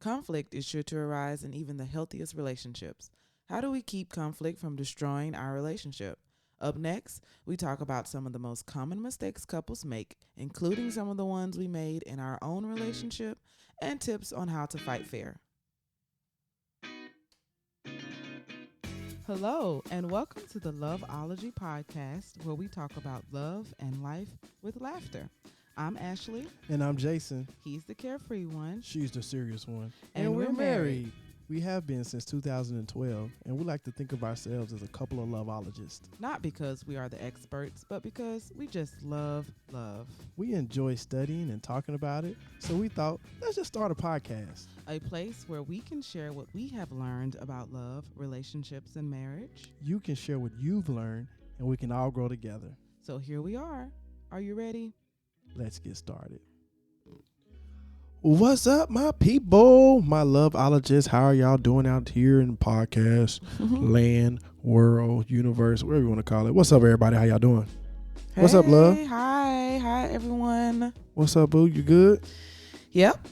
Conflict is sure to arise in even the healthiest relationships. How do we keep conflict from destroying our relationship? Up next, we talk about some of the most common mistakes couples make, including some of the ones we made in our own relationship, and tips on how to fight fair. Hello, and welcome to the Loveology podcast, where we talk about love and life with laughter. I'm Ashley. And I'm Jason. He's the carefree one. She's the serious one. And we're married. We have been since 2012, and we like to think of ourselves as a couple of loveologists. Not because we are the experts, but because we just love love. We enjoy studying and talking about it, so we thought, let's just start a podcast. A place where we can share what we have learned about love, relationships, and marriage. You can share what you've learned, and we can all grow together. So here we are. Are you ready? Let's get started. What's up, my people? My loveologists, how are y'all doing out here in podcast, land, world, universe, whatever you want to call it? What's up, everybody? How y'all doing? Hey, what's up, love? Hi, everyone. What's up, boo? You good? Yep,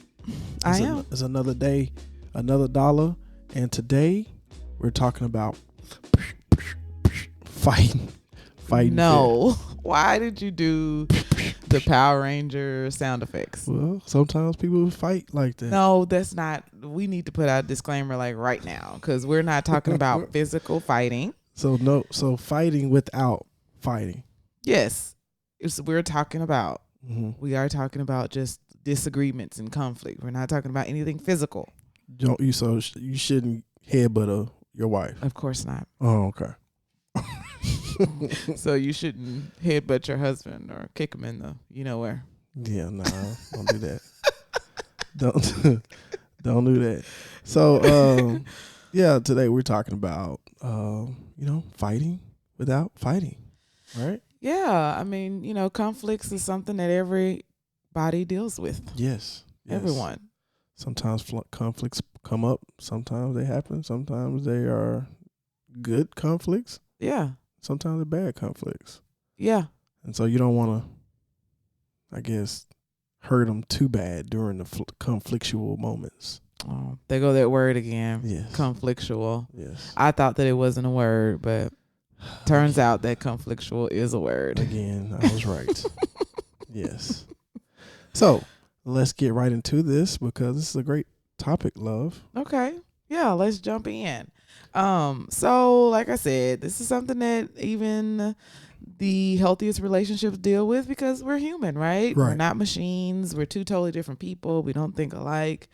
I am. It's another day, another dollar, and today we're talking about fighting. No, why did you do the Power Ranger sound effects? Well, sometimes people fight like that. No, that's not. We need to put out a disclaimer like right now, because we're not talking about physical fighting. So fighting without fighting. Yes, we are talking about just disagreements and conflict. We're not talking about anything physical. You shouldn't headbutt your wife. Of course not. Oh, okay. So you shouldn't headbutt your husband or kick him in the where. Yeah, no, don't do that. don't do that. So today we're talking about fighting without fighting. Right? Yeah, I mean, conflicts is something that everybody deals with. Yes. Everyone. Sometimes conflicts come up. Sometimes they happen. Sometimes they are good conflicts. Yeah. Sometimes they're bad conflicts. Yeah. And so you don't want to, I guess, hurt them too bad during the conflictual moments. Oh, there go that word again. Yes. Conflictual. Yes. I thought that it wasn't a word, but turns out that conflictual is a word. Again, I was right. Yes. So let's get right into this because this is a great topic, love. Okay. Yeah, let's jump in. So like I said, this is something that even the healthiest relationships deal with because we're human, right? We're not machines. We're two totally different people. We don't think alike.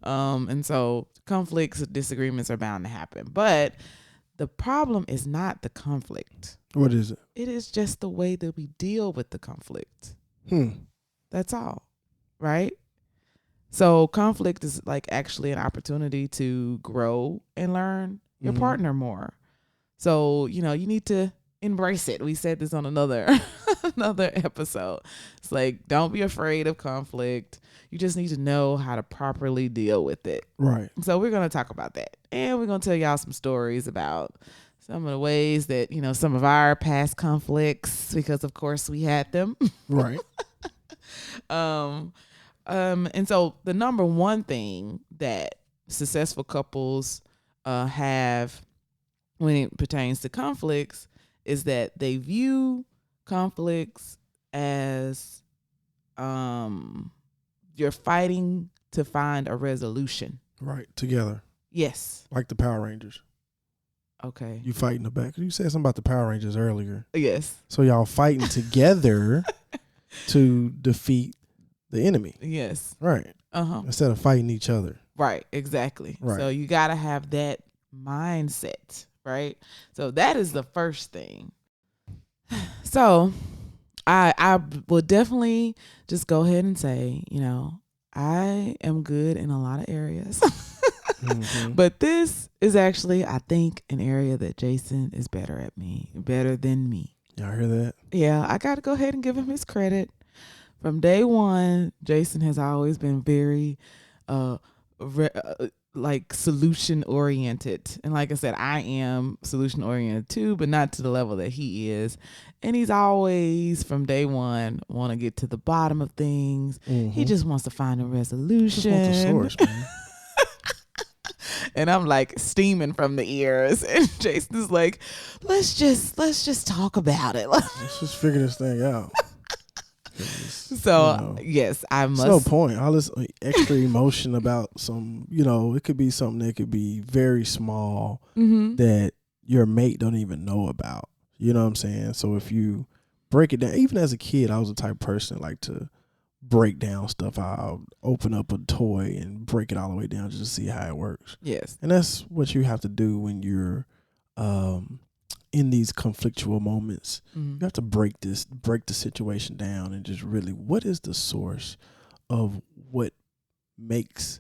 And so conflicts, disagreements are bound to happen. But the problem is not the conflict. What is it? It is just the way that we deal with the conflict. That's all, right? So conflict is like actually an opportunity to grow and learn your partner more. So, you need to embrace it. We said this on another episode. It's like, don't be afraid of conflict. You just need to know how to properly deal with it. Right. So we're going to talk about that. And we're going to tell y'all some stories about some of the ways that, some of our past conflicts, because of course we had them. Right. And so the number one thing that successful couples have when it pertains to conflicts is that they view conflicts as you're fighting to find a resolution. Right. Together. Yes. Like the Power Rangers. Okay. You fight in the back. You said something about the Power Rangers earlier. Yes. So y'all fighting together to defeat the enemy. Yes. Right. Instead of fighting each other. Right. Exactly. Right. So you got to have that mindset, right? So that is the first thing. So I will definitely just go ahead and say, I am good in a lot of areas. But this is actually, I think, an area that Jason is better than me. Y'all hear that? Yeah, I got to go ahead and give him his credit. From day one, Jason has always been very solution oriented. And like I said, I am solution oriented too, but not to the level that he is. And he's always from day one want to get to the bottom of things. He just wants to find a resolution. Just want the source, man. and I'm like steaming from the ears, and Jason's like, let's just talk about it. Let's just figure this thing out. So yes, I must. There's no point. All this extra emotion about some, it could be something that could be very small that your mate don't even know about. You know what I'm saying? So if you break it down, even as a kid, I was the type of person that like to break down stuff. I'll open up a toy and break it all the way down just to see how it works. Yes. And that's what you have to do when you're in these conflictual moments. You have to break the situation down and just really, what is the source of what makes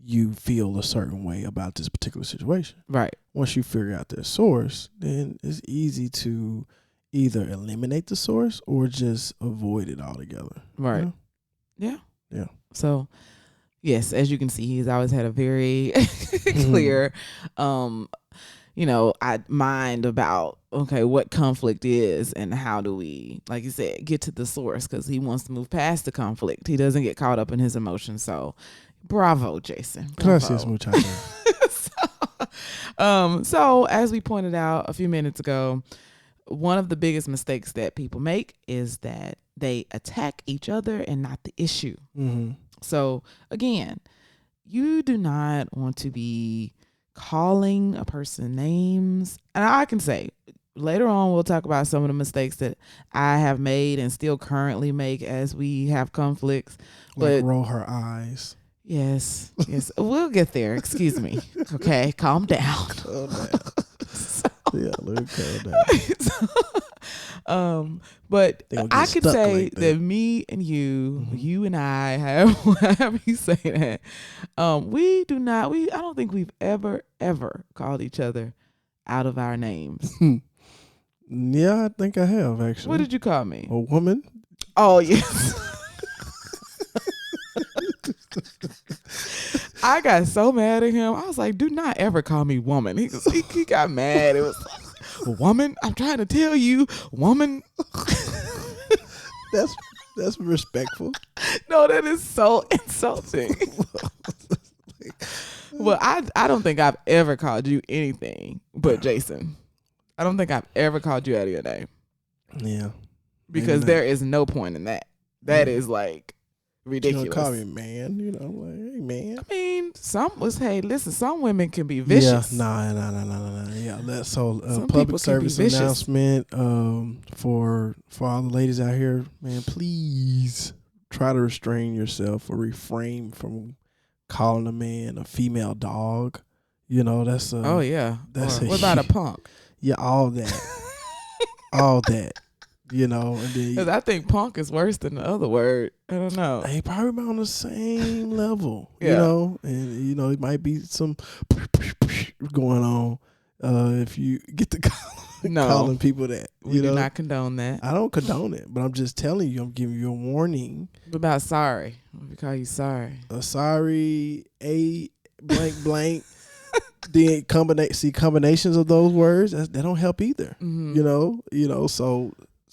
you feel a certain way about this particular situation? Right. Once you figure out their source, then it's easy to either eliminate the source or just avoid it altogether. Right. Yeah. So, yes, as you can see, he's always had a very clear, mind about, okay, what conflict is and how do we, like you said, get to the source, because he wants to move past the conflict. He doesn't get caught up in his emotions. So, bravo, Jason. Bravo. Gracias, muchacha. So, as we pointed out a few minutes ago, one of the biggest mistakes that people make is that they attack each other and not the issue. So again, you do not want to be calling a person names. And I can say later on, we'll talk about some of the mistakes that I have made and still currently make as we have conflicts. Like roll her eyes. Yes. We'll get there. Excuse me. Okay. Calm down. Calm down. Yeah, let me calm down. But I could say like that me and you, you and I, however you say that, I don't think we've ever called each other out of our names. Yeah, I think I have, actually. What did you call me? A woman. Oh, yes. I got so mad at him. I was like, do not ever call me woman. He got mad. It was like, woman, I'm trying to tell you, woman. That's respectful. No, that is so insulting. Well, I don't think I've ever called you anything but Jason. I don't think I've ever called you out of your name. Yeah. Because there is no point in that. That is like ridiculous. You don't call me man, like, hey man. I mean, some women can be vicious. Yeah, nah. Yeah, that's public service announcement for all the ladies out here, man, please try to restrain yourself or refrain from calling a man a female dog. That's oh yeah. What about a punk? Yeah, all that. All that. And then because I think punk is worse than the other word. I don't know. They probably on the same level, yeah. And it might be some going on if you get to calling people that. We do not condone that. I don't condone it, but I'm just telling you. I'm giving you a warning. What about sorry? What if we call you sorry? Sorry, blank. Then combinations of those words that don't help either.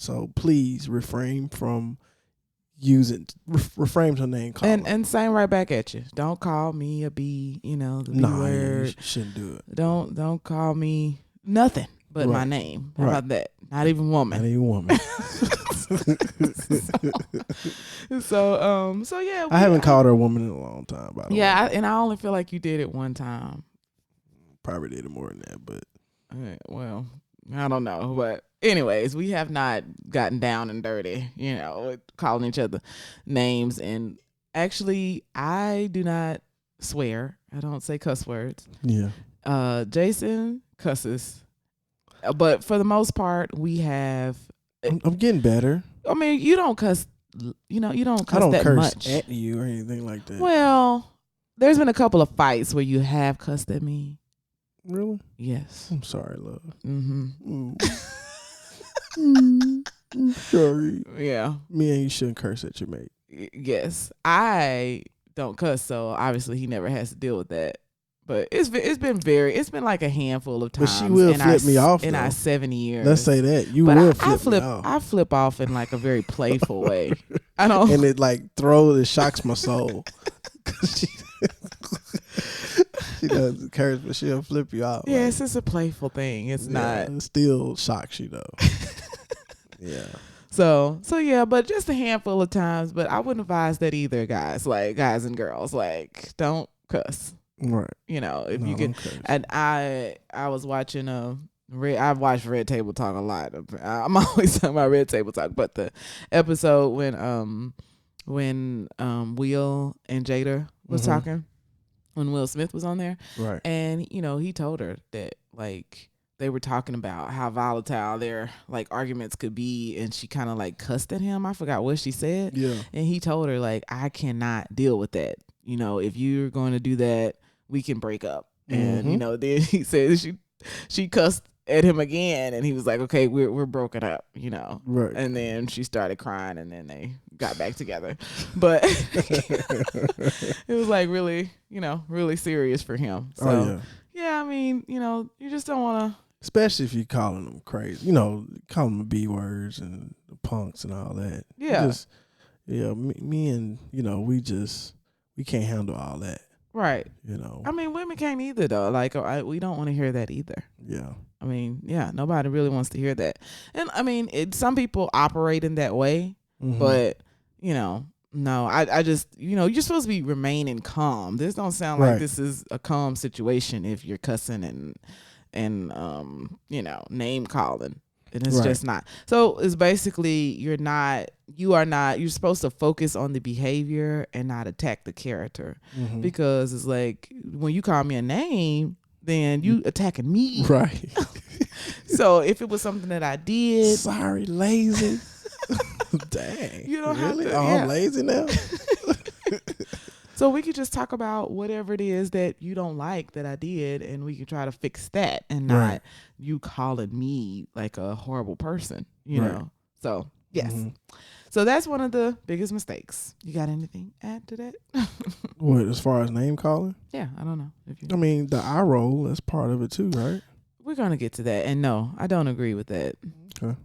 So please refrain from refrain from name calling. And same right back at you. Don't call me a B, the B word. You shouldn't do it. Don't call me nothing but my name. How about that? Not even woman. So yeah. I haven't called her a woman in a long time, by the way. Yeah, and I only feel like you did it one time. Probably did it more than that, but well, I don't know, but anyways, we have not gotten down and dirty, with calling each other names. And actually, I do not swear. I don't say cuss words. Yeah. Jason cusses, but for the most part, we have. I'm getting better. I mean, you don't cuss. You don't cuss I don't that curse much at you or anything like that. Well, there's been a couple of fights where you have cussed at me. Really? Yes. I'm sorry, love. Mm-hmm. I'm sorry. Yeah. Me and you shouldn't curse at your mate. Yes. I don't cuss, so obviously he never has to deal with that. But it's been like a handful of times. But she will flip me off in our 7 years. Let's say that you will flip me off. I flip off in like a very playful way. I don't. And it shocks my soul. She does encourage, but she'll flip you out. Yeah, like, it's just a playful thing. It's not. It still shocks you though. Yeah. So yeah, but just a handful of times. But I wouldn't advise that either, guys. Like guys and girls, like don't cuss. Right. You know, if you can. And I was watching I've watched Red Table Talk a lot. I'm always talking about Red Table Talk, but the episode when Will and Jada was talking, when Will Smith was on there, right? And you know, he told her that like they were talking about how volatile their like arguments could be, and she kind of like cussed at him. I forgot what she said. Yeah. And he told her like, I cannot deal with that. You know, if you're going to do that, we can break up. And you know, then he said she cussed at him again, and he was like, okay, we're broken up, you know. Right. And then she started crying, and then they got back together. But it was like really, you know, really serious for him. So yeah, I mean, you know, you just don't want to, especially if you're calling them crazy, you know, calling them B words and the punks and all that. Yeah. Me and, you know, we can't handle all that. Right. You know. I mean, women can't either though. Like we don't want to hear that either. Yeah. I mean, yeah, nobody really wants to hear that. And I mean, some people operate in that way, but you know, no, I just, you know, you're supposed to be remaining calm. This don't sound like this is a calm situation if you're cussing and you know, name calling. And it's just not. So it's basically you're supposed to focus on the behavior and not attack the character, because it's like when you call me a name, then you attacking me. Right. So if it was something that I did. Sorry, lazy. Dang. You don't really? have to. I'm lazy now? So we could just talk about whatever it is that you don't like that I did, and we could try to fix that, and not you calling me like a horrible person, you know? So, yes. So that's one of the biggest mistakes. You got anything to add to that? What, as far as name calling? Yeah, I don't know. I mean, the eye roll, that's part of it too, right? We're going to get to that. And no, I don't agree with that. Okay.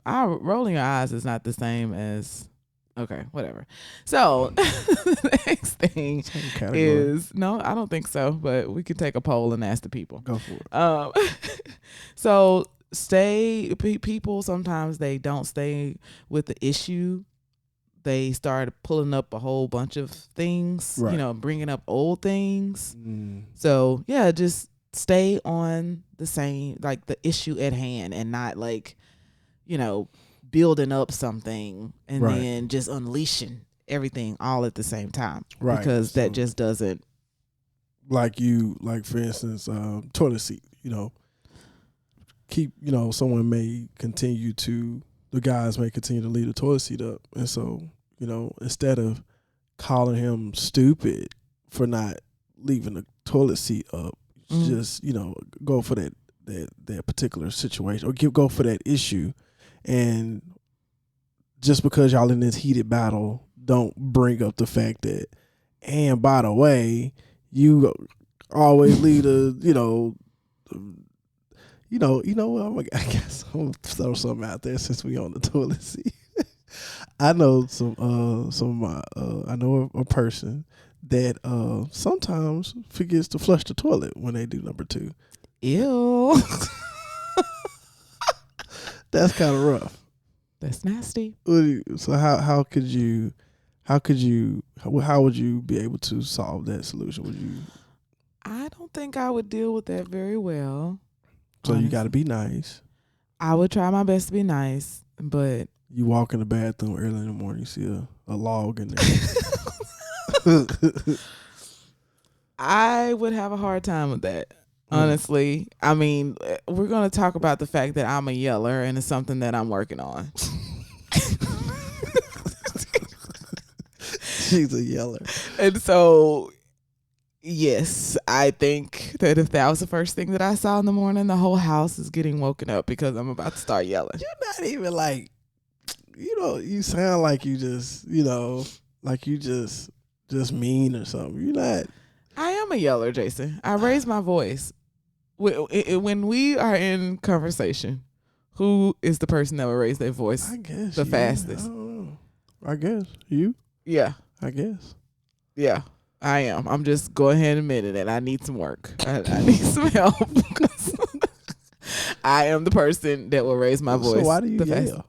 Rolling your eyes is not the same as... Okay, whatever. So the next thing is... No, I don't think so. But we could take a poll and ask the people. Go for it. So people, sometimes they don't stay with the issue. They start pulling up a whole bunch of things, you know, bringing up old things. So, yeah, just stay on the same, like the issue at hand, and not like, you know, building up something and then just unleashing everything all at the same time. Right. Because that just doesn't. Like for instance, toilet seat, you know, the guys may continue to leave the toilet seat up. And so, you know, instead of calling him stupid for not leaving the toilet seat up, just, you know, go for that particular situation, or go for that issue. And just because y'all in this heated battle, don't bring up the fact that, and by the way, you always leave the, what, I guess I'm gonna throw something out there since we on the toilet seat. I know I know a person that sometimes forgets to flush the toilet when they do number 2. Ew. That's kind of rough. That's nasty. So how would you be able to solve that solution? I don't think I would deal with that very well. So honestly, you got to be nice. I would try my best to be nice, but you walk in the bathroom early in the morning, you see a log in there. I would have a hard time with that. Honestly, I mean, we're going to talk about the fact that I'm a yeller, and it's something that I'm working on. She's a yeller. And so, yes, I think that if that was the first thing that I saw in the morning, the whole house is getting woken up because I'm about to start yelling. You're not even like, you sound like you just, like you just mean or something. You're not. I am a yeller, Jason. I raise my voice. When we are in conversation, who is the person that will raise their voice the fastest? I don't know. I guess. You? Yeah. I guess. Yeah. I am. I'm just go ahead and admit it. I need some work. I need some help. I am the person that will raise my voice. So why do you yell?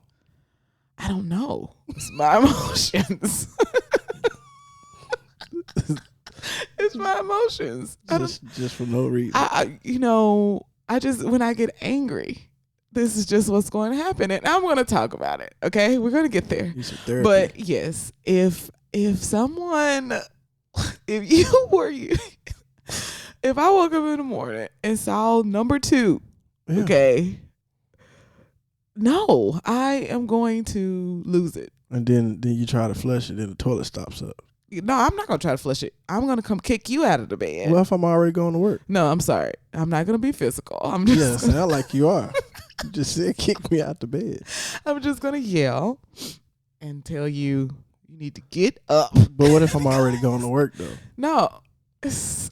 I don't know. It's my emotions. It's my emotions. Just for no reason. I just, when I get angry, this is just what's going to happen. And I'm going to talk about it. Okay. We're going to get there. But yes, if someone, if I woke up in the morning and saw number 2, okay, no, I am going to lose it. And then you try to flush it and the toilet stops up. No, I'm not going to try to flush it. I'm going to come kick you out of the bed. Well, if I'm already going to work? No, I'm sorry. I'm not going to be physical. I'm just sound like you are. You just said kick me out the bed. I'm just going to yell and tell you need to get up. But what if I'm already going to work, though? No,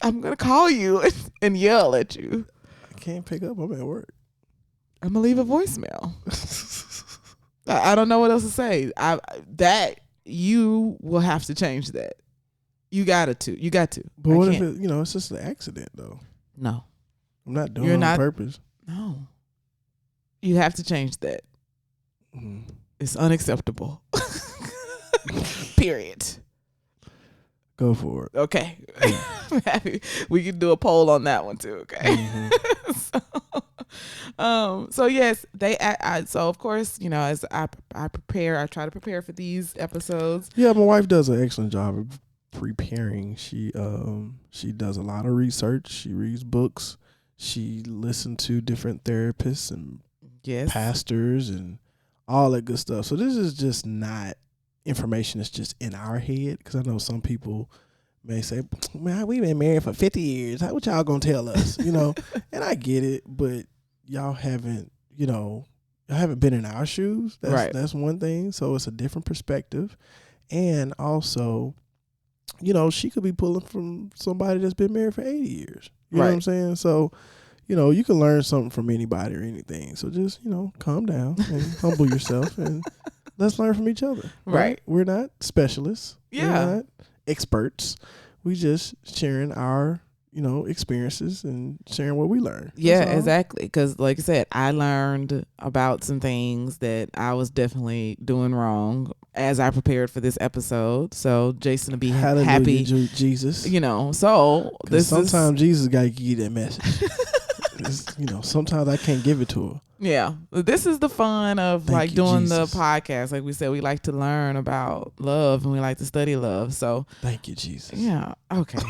I'm going to call you and yell at you. I can't pick up. I'm at work. I'm going to leave a voicemail. I don't know what else to say. You will have to change that. You got to. But what if it's just an accident, though? No. I'm not doing it on purpose. No. You have to change that. Mm. It's unacceptable. Period. Go for it. Okay. We can do a poll on that one too, okay? Mm-hmm. So yes, so of course, as I try to prepare for these episodes. Yeah, my wife does an excellent job of preparing. She does a lot of research. She reads books. She listens to different therapists and pastors and all that good stuff. So this is just not information that's just in our head, because I know some people may say, man, we've been married for 50 years. What y'all gonna tell us? And I get it, but y'all haven't been in our shoes. That's one thing. So it's a different perspective. And also, she could be pulling from somebody that's been married for 80 years. You know what I'm saying? So, you can learn something from anybody or anything. So just, calm down and humble yourself and let's learn from each other. Right? We're not specialists. Yeah. We're not experts. We just sharing our, experiences and sharing what we learned. Yeah, exactly. Because like I said, I learned about some things that I was definitely doing wrong as I prepared for this episode. So Jason will be happy. Jesus. So sometimes Jesus got to give you that message. Sometimes I can't give it to her. Yeah. This is the fun of doing Jesus. The podcast. Like we said, we like to learn about love and we like to study love. So thank you, Jesus. Yeah. Okay.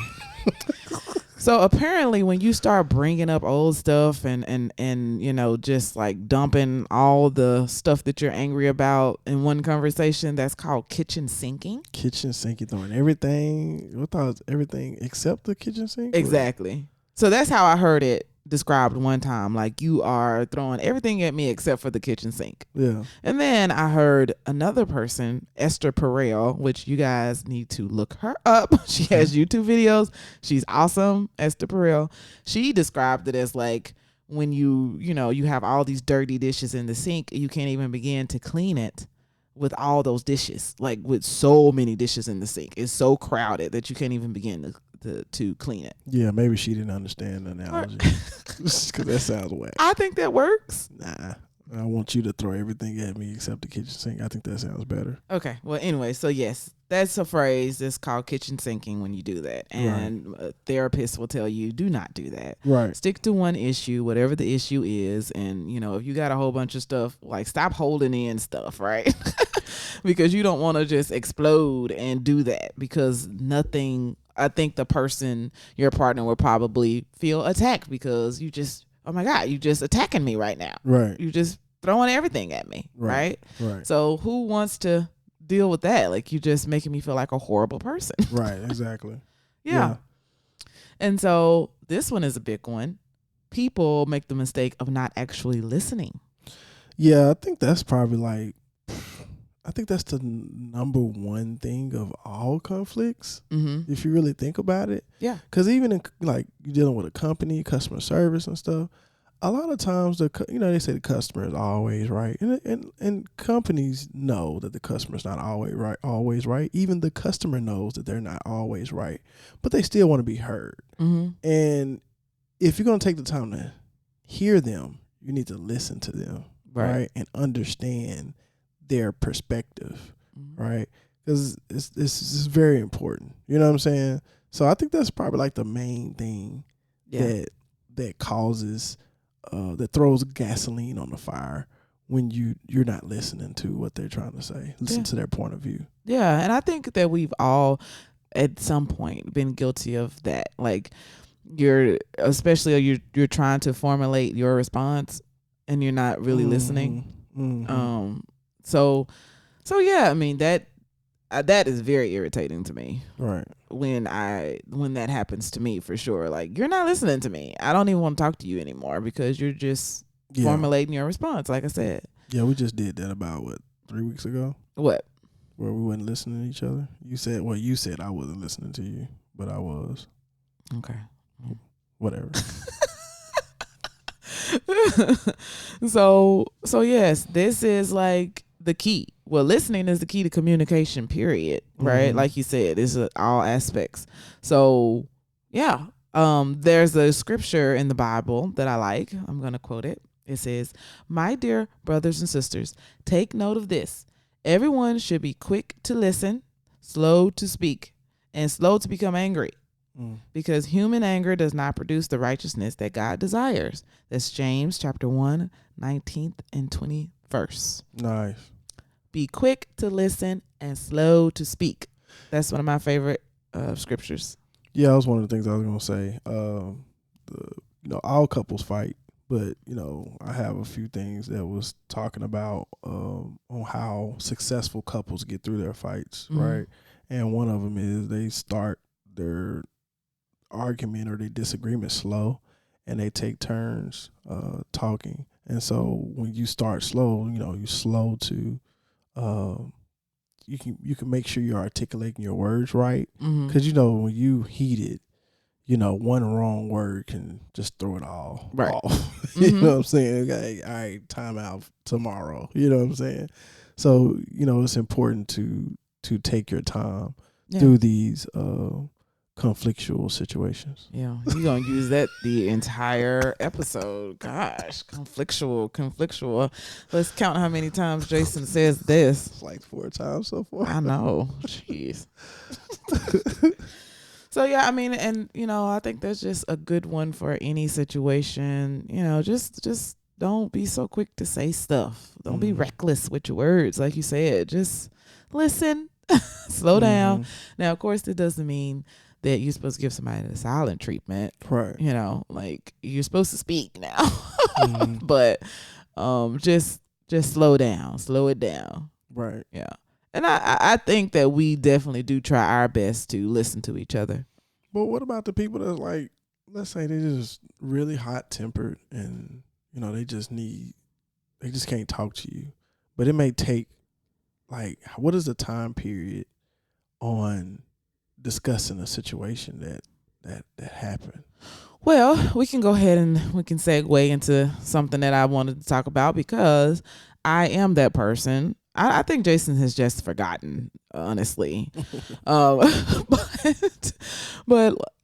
So apparently when you start bringing up old stuff and just like dumping all the stuff that you're angry about in one conversation, that's called kitchen sinking. Kitchen sinking, throwing everything. I thought it was everything except the kitchen sink. Exactly. So that's how I heard it described one time, like you are throwing everything at me except for the kitchen sink. Yeah. And then I heard another person, Esther Perel, which you guys need to look her up. She has YouTube videos. She's awesome. Esther Perel. She described it as like when you have all these dirty dishes in the sink, you can't even begin to clean it with all those dishes, like with so many dishes in the sink. It's so crowded that you can't even begin to clean it. Yeah, maybe she didn't understand the analogy because that sounds whack. I think that works. Nah, I want you to throw everything at me except the kitchen sink. I think that sounds better. Okay, well, anyway, so yes, that's a phrase that's called kitchen sinking when you do that, and therapists will tell you do not do that. Right. Stick to one issue, whatever the issue is, and if you got a whole bunch of stuff, like stop holding in stuff, right? Because you don't want to just explode and do that, because I think the person, your partner, will probably feel attacked because you just, oh my God, you just attacking me right now. Right. You just throwing everything at me. Right. Right. So who wants to deal with that? Like, you just making me feel like a horrible person. Right. Exactly. Yeah. And so this one is a big one. People make the mistake of not actually listening. Yeah. I think that's probably that's the number one thing of all conflicts, if you really think about it. Yeah. Because even in you're dealing with a company, customer service and stuff, a lot of times they say the customer is always right, and companies know that the customer's not always right. Always right. Even the customer knows that they're not always right, but they still want to be heard. Mm-hmm. And if you're gonna take the time to hear them, you need to listen to them, right? And understand their perspective, right? Because this is very important. You know what I'm saying? So I think that's probably like the main thing that causes that throws gasoline on the fire when you're not listening to what they're trying to say. Listen to their point of view. Yeah, and I think that we've all at some point been guilty of that. Like you're trying to formulate your response and you're not really listening. Mm-hmm. So yeah, I mean that is very irritating to me. Right. When that happens to me, for sure. Like, you're not listening to me. I don't even want to talk to you anymore because you're just formulating your response, like I said. Yeah, we just did that about 3 weeks ago. What? Where we wasn't listening to each other. You said I wasn't listening to you, but I was. Okay. Whatever. So yes, this is like the key. Well, listening is the key to communication, period. Right? Mm-hmm. Like you said, it's all aspects. So yeah, there's a scripture in the Bible that I like. I'm going to quote it. It says, "My dear brothers and sisters, take note of this. Everyone should be quick to listen, slow to speak, and slow to become angry. Because human anger does not produce the righteousness that God desires." That's James chapter 1, 19th and 20th verse. Nice. Be quick to listen and slow to speak. That's one of my favorite scriptures. Yeah, that was one of the things I was going to say. All couples fight, but, I have a few things that was talking about on how successful couples get through their fights, right? And one of them is they start their argument or their disagreement slow, and they take turns talking. And so when you start slow, you're slow to you can make sure you're articulating your words right, because when you heated, one wrong word can just throw it all off. You know what I'm saying? Okay, all right, time out tomorrow. You know what I'm saying? So it's important to take your time through these conflictual situations. Yeah, you're gonna use that the entire episode. Gosh, conflictual. Let's count how many times Jason says this. It's like 4 times so far. I know. Jeez. So yeah, I mean, and I think that's just a good one for any situation. Just don't be so quick to say stuff. Don't be reckless with your words, like you said. Just listen, slow down. Now, of course, it doesn't mean that you're supposed to give somebody the silent treatment. Right. Like you're supposed to speak now. But just slow it down. Right. Yeah. And I think that we definitely do try our best to listen to each other. But what about the people that's like, let's say they're just really hot tempered and they just can't talk to you. But it may take, like, what is the time period on discussing a situation that happened? Well, we can go ahead and we can segue into something that I wanted to talk about, because I am that person. I think Jason has just forgotten, honestly. But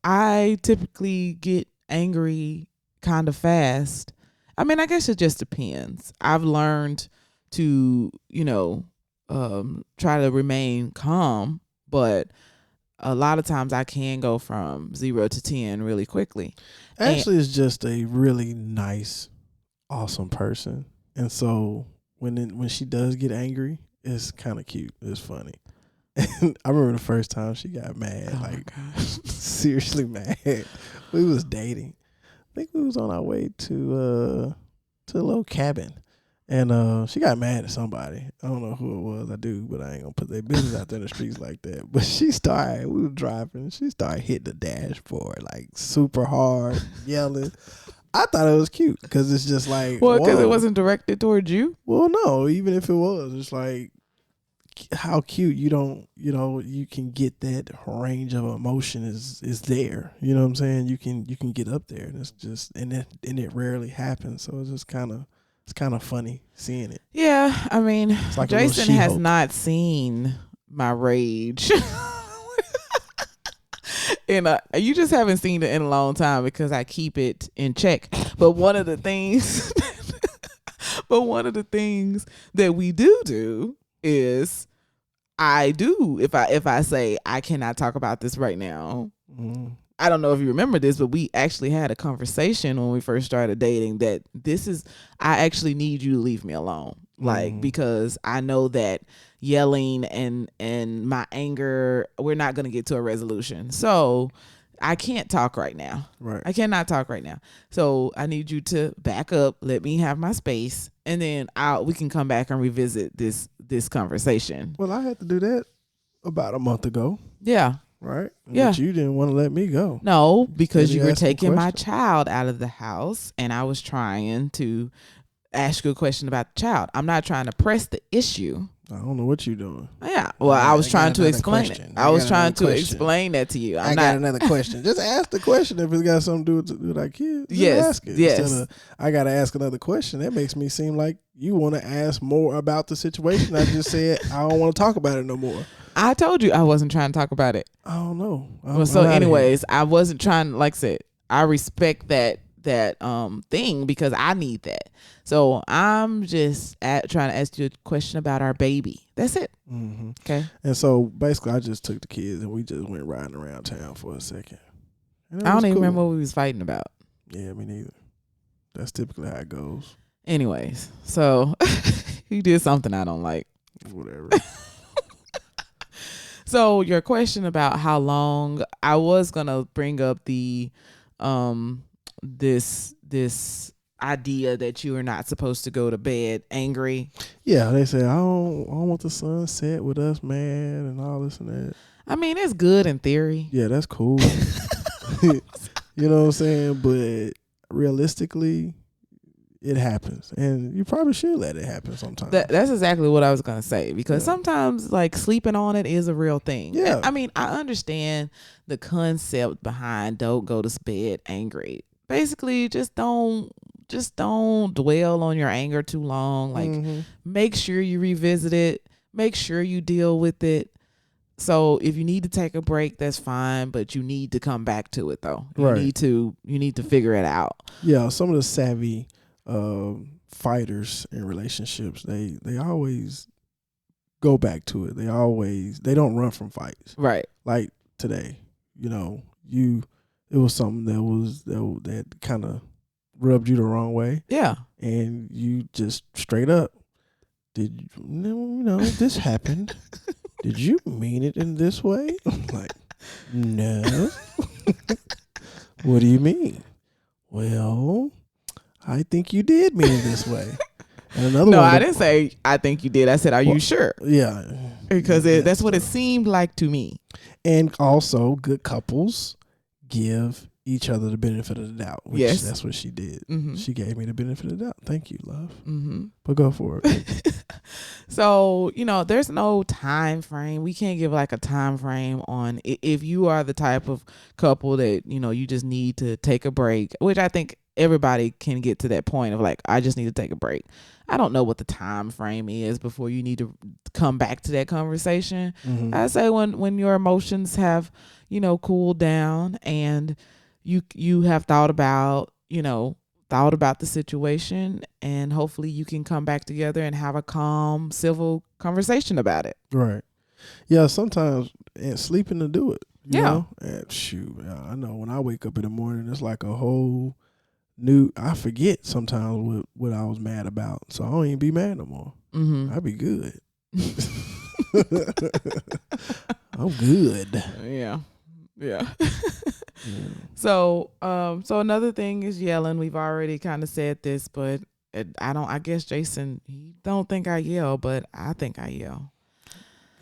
I typically get angry kind of fast. I mean, I guess it just depends. I've learned to, try to remain calm, but a lot of times I can go from 0 to 10 really quickly. Ashley is just a really nice, awesome person. And so when she does get angry, it's kind of cute. It's funny. And I remember the first time she got mad, seriously mad. We was dating. I think we was on our way to a little cabin. And she got mad at somebody. I don't know who it was. I do, but I ain't gonna put their business out there in the streets like that. But we were driving. She started hitting the dashboard like super hard, yelling. I thought it was cute because it's just like, well, because it wasn't directed towards you. Well, no, even if it was, it's like, how cute you don't, you can get that range of emotion is there. You know what I'm saying? You can get up there, and it's just and it rarely happens. So it's kind of funny seeing it. Yeah, I mean, It's like Jason has not seen my rage. And you just haven't seen it in a long time because I keep it in check. But one of the things that we do is I do if I say I cannot talk about this right now. Mm. I don't know if you remember this, but we actually had a conversation when we first started dating that I actually need you to leave me alone. Like, because I know that yelling and my anger, we're not going to get to a resolution. So I can't talk right now. Right. I cannot talk right now. So I need you to back up, let me have my space, and then we can come back and revisit this conversation. Well, I had to do that about a month ago. Yeah. Right? Yeah. But you didn't want to let me go. No, because you were taking my child out of the house, and I was trying to ask you a question about the child. I'm not trying to press the issue. I don't know what you're doing. Yeah. Well, I was trying to explain it. I was trying to explain that to you. I got another question. Just ask the question if it's got something to do with our kids. Yes. Ask it. Yes. Instead of, I got to ask another question. That makes me seem like you want to ask more about the situation. I just said I don't want to talk about it no more. I told you I wasn't trying to talk about it. I don't know. Anyways, I wasn't trying. Like I said, I respect that thing because I need that. So I'm just trying to ask you a question about our baby. That's it. Mm-hmm. Okay. And so basically, I just took the kids and we just went riding around town for a second. I don't even remember what we was fighting about. Yeah, me neither. That's typically how it goes. Anyways, so you did something I don't like. Whatever. So your question about how long, I was gonna bring up the this idea that you are not supposed to go to bed angry. Yeah, they say I don't want the sunset with us, man, and all this and that. I mean, it's good in theory. Yeah, that's cool. You know what I'm saying? But realistically, it happens, and you probably should let it happen sometimes. That's exactly what I was gonna say, because sometimes like sleeping on it is a real thing. Yeah, I mean, I understand the concept behind don't go to bed angry. Basically, just don't dwell on your anger too long. Like, make sure you revisit it. Make sure you deal with it. So if you need to take a break, that's fine, but you need to come back to it though. You need to figure it out. Yeah, some of the savvy fighters in relationships, they always go back to it. They don't run from fights. Right. Like today, it was something that kind of rubbed you the wrong way. Yeah. And you just straight up, this happened. Did you mean it in this way? I'm like, no. What do you mean? Well, I think you did mean it this way. And another no, I didn't say I think you did. I said, are you sure? Yeah. Because that's what it seemed like to me. And also, good couples give each other the benefit of the doubt. Which that's what she did. Mm-hmm. She gave me the benefit of the doubt. Thank you, love. Mm-hmm. But go for it. So, there's no time frame. We can't give like a time frame on if you are the type of couple that, you just need to take a break, which I think everybody can get to that point of like, I just need to take a break. I don't know what the time frame is before you need to come back to that conversation. Mm-hmm. I say when your emotions have, cooled down and you have thought about the situation, and hopefully you can come back together and have a calm, civil conversation about it. Right. Yeah, sometimes sleeping to do it. You yeah. know? And shoot, I know when I wake up in the morning, it's like a whole I forget sometimes what I was mad about. So I don't even be mad no more. Mm-hmm. I be good. I'm good. Yeah. Yeah. So another thing is yelling. We've already kind of said this, but I guess Jason, he don't think I yell, but I think I yell.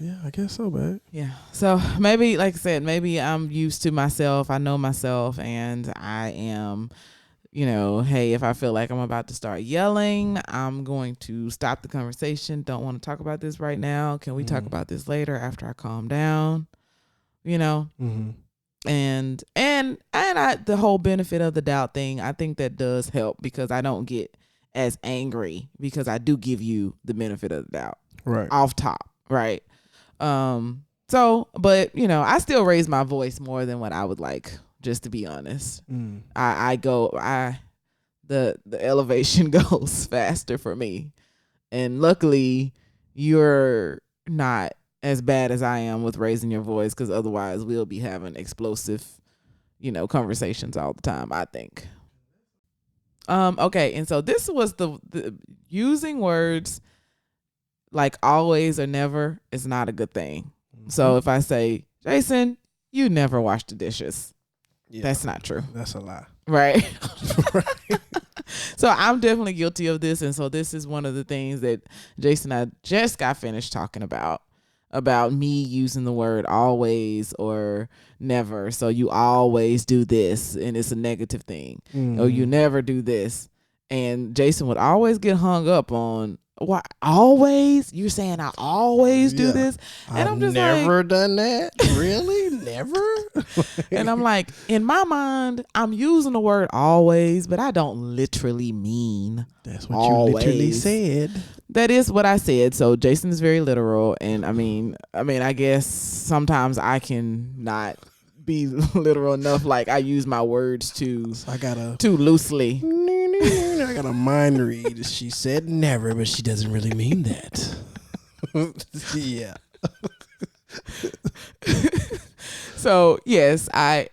Yeah, I guess so, babe. Yeah. So maybe, like I said, maybe I'm used to myself. I know myself, and I am hey, if I feel like I'm about to start yelling, I'm going to stop the conversation. Don't want to talk about this right now. Can we talk about this later after I calm down? Mm-hmm. And the whole benefit of the doubt thing, I think that does help because I don't get as angry because I do give you the benefit of the doubt right off top, right? So, but I still raise my voice more than what I would like, just to be honest. The elevation goes faster for me, and luckily you're not as bad as I am with raising your voice, because otherwise we'll be having explosive conversations all the time, I think. Okay, and so this was the using words like always or never is not a good thing. Mm-hmm. So if I say, Jason, you never wash the dishes, that's not true. That's a lie. Right. Right. So I'm definitely guilty of this. And so this is one of the things that Jason and I just got finished talking about me using the word always or never. So you always do this and it's a negative thing. Mm. Or you never do this. And Jason would always get hung up on, what, always? You're saying I always do this? And I'm just never done that. Really? Never? And I'm like, in my mind, I'm using the word always, but I don't literally mean that's what always. You literally said. That is what I said. So Jason is very literal, and I mean, I guess sometimes I can not be literal enough. Like I use my words too loosely. I got a mind read. She said never, but she doesn't really mean that. Yeah. So yes, I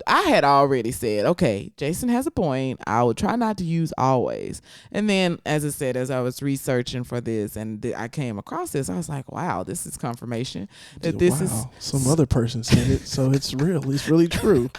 had already said, okay, Jason has a point. I would try not to use always. And then, as I said, as I was researching for this and I came across this, I was like, wow, this is confirmation that this is some other person said it, so it's real. It's really true.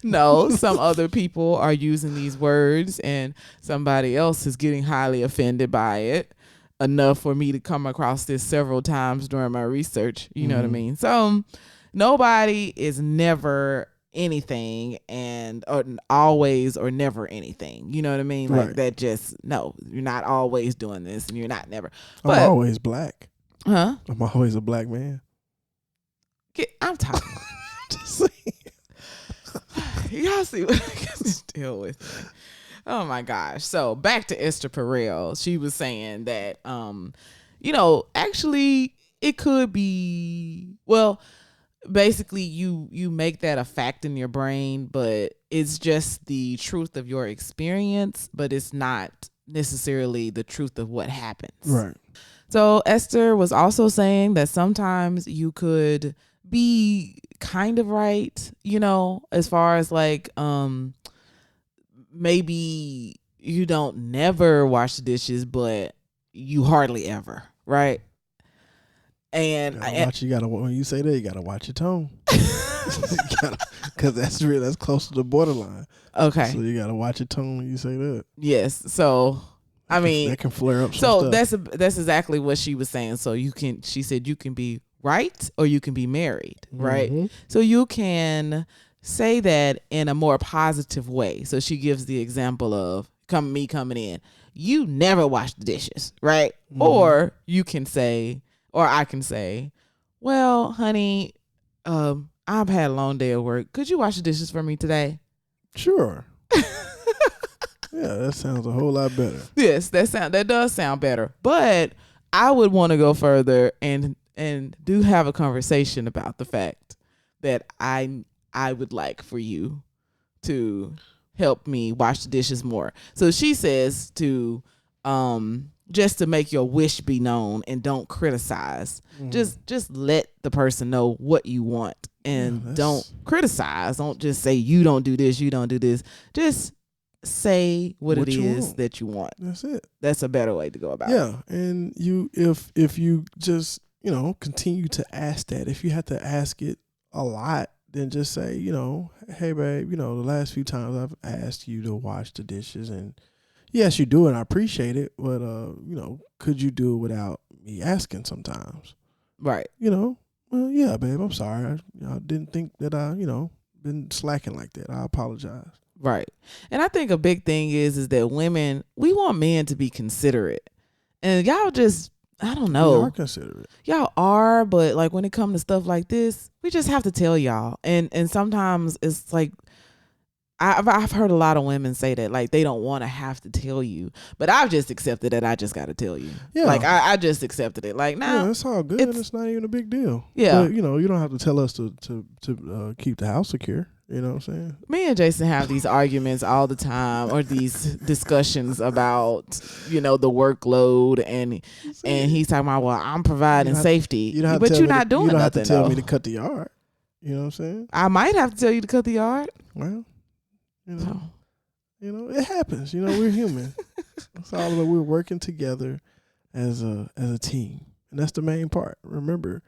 No, some other people are using these words and somebody else is getting highly offended by it enough for me to come across this several times during my research. You know what I mean? So nobody is never anything or always or never anything. You know what I mean? Like that just, no, you're not always doing this and you're not never. But, I'm always black. Huh? I'm always a black man. I'm talking. Just saying. Y'all see what I got to deal with. Oh my gosh. So back to Esther Perel. She was saying that, actually it could be, well, basically you make that a fact in your brain, but it's just the truth of your experience, but it's not necessarily the truth of what happens. Right. So Esther was also saying that sometimes you could be kind of right, as far as like maybe you don't never wash the dishes, but you hardly ever, right? And when you say that, you gotta watch your tone, because that's close to the borderline. Okay, so you gotta watch your tone when you say that. Yes, so that can flare up. So that's exactly what she was saying. So she said you can be right or you can be married, right? Mm-hmm. So you can say that in a more positive way. So she gives the example of me coming in, you never wash the dishes, right? Mm-hmm. Or you can say, or I can say, well, honey, I've had a long day of work. Could you wash the dishes for me today? Sure. Yeah, that sounds a whole lot better. Yes, that does sound better. But I would want to go further and do have a conversation about the fact that I would like for you to help me wash the dishes more. So she says to just to make your wish be known and don't criticize. Mm. Just let the person know what you want and don't criticize. Don't just say you don't do this, you don't do this. Just say what it is that you want. That's it. That's a better way to go about it. Yeah, and if you just continue to ask that, if you have to ask it a lot, then just say, hey babe, the last few times I've asked you to wash the dishes, and yes, you do it. I appreciate it, but could you do it without me asking sometimes? Right. Well, yeah, babe, I'm sorry. I didn't think that I been slacking like that. I apologize. Right. And I think a big thing is that women, we want men to be considerate. And y'all just, I don't know. We are considerate. Y'all are, but like when it comes to stuff like this, we just have to tell y'all. And sometimes it's like, I've heard a lot of women say that, like, they don't want to have to tell you, but I've just accepted that I just got to tell you. Yeah. Like, I just accepted it. Like, now, it's all good. It's not even a big deal. Yeah. But, you don't have to tell us to keep the house secure. You know what I'm saying? Me and Jason have these arguments all the time, or these discussions about, the workload, and he's talking about, well, I'm providing safety, but you're not doing nothing. You don't have to tell me to cut the yard. You know what I'm saying? I might have to tell you to cut the yard. Well, it happens. We're human. It's all about we're working together as a team, and that's the main part. Remember,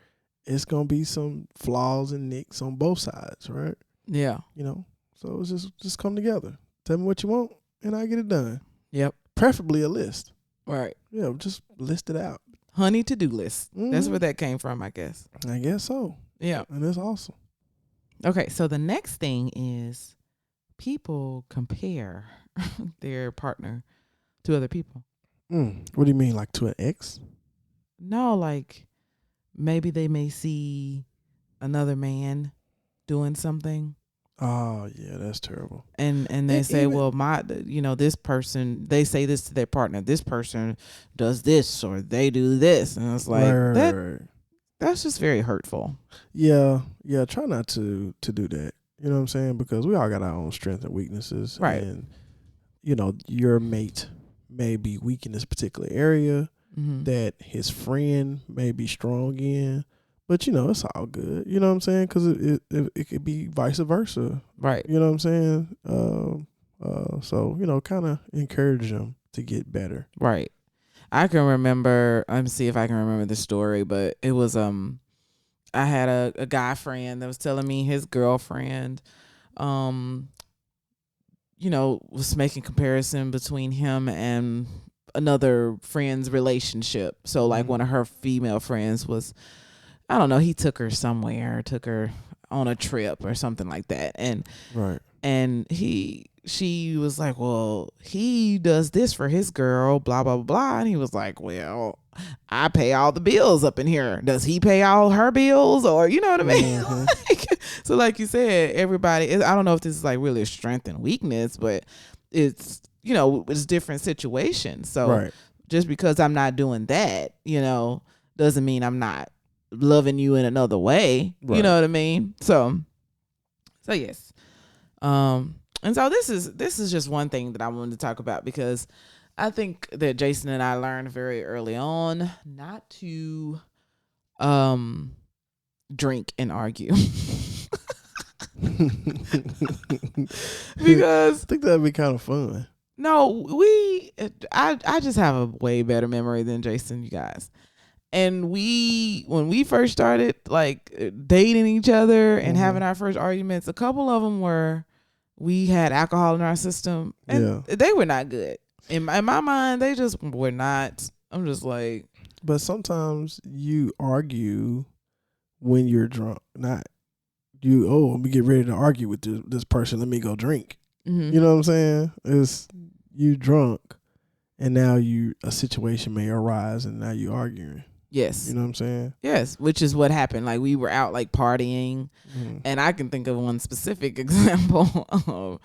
it's gonna be some flaws and nicks on both sides, right? Yeah. So it's just come together. Tell me what you want, and I get it done. Yep. Preferably a list. Right. Yeah, just list it out. Honey to-do list. That's where that came from, I guess. I guess so. Yeah. And it's awesome. Okay, so the next thing is people compare their partner to other people. What do you mean, like to an ex? No, like maybe they may see another man doing something. Oh yeah, that's terrible. And they say, well, this person, they say this to their partner, this person does this or they do this, and it's like right. That's just very hurtful. Yeah. Try not to do that. You know what I'm saying? Because we all got our own strengths and weaknesses. Right. And, your mate may be weak in this particular area that his friend may be strong in. But, it's all good. You know what I'm saying? Because it could be vice versa. Right. You know what I'm saying? So, kind of encourage them to get better. Right. I can remember, let me see if I can remember the story, but it was, I had a guy friend that was telling me his girlfriend, was making comparison between him and another friend's relationship. So like one of her female friends was, I don't know, he took her somewhere, took her on a trip or something like that. And right. And she was like, well, he does this for his girl, blah, blah, blah, blah. And he was like, well, I pay all the bills up in here. Does he pay all her bills? Or, you know what I mean? So like you said, everybody, I don't know if this is like really a strength and weakness, but it's, it's different situations. So just because I'm not doing that, doesn't mean I'm not loving you in another way. Right. You know what I mean? So yes. And so this is just one thing that I wanted to talk about, because I think that Jason and I learned very early on not to drink and argue. Because I think that'd be kind of fun. No, I just have a way better memory than Jason, you guys. And when we first started like dating each other and having our first arguments, a couple of them we had alcohol in our system, and they were not good. In my mind, they just were not. I'm just like. But sometimes you argue when you're drunk, not you. Oh, let me get ready to argue with this person. Let me go drink. You know what I'm saying? It's you drunk, and now a situation may arise, and now you arguing. Yes. You know what I'm saying? Yes, which is what happened. Like we were out like partying, and I can think of one specific example.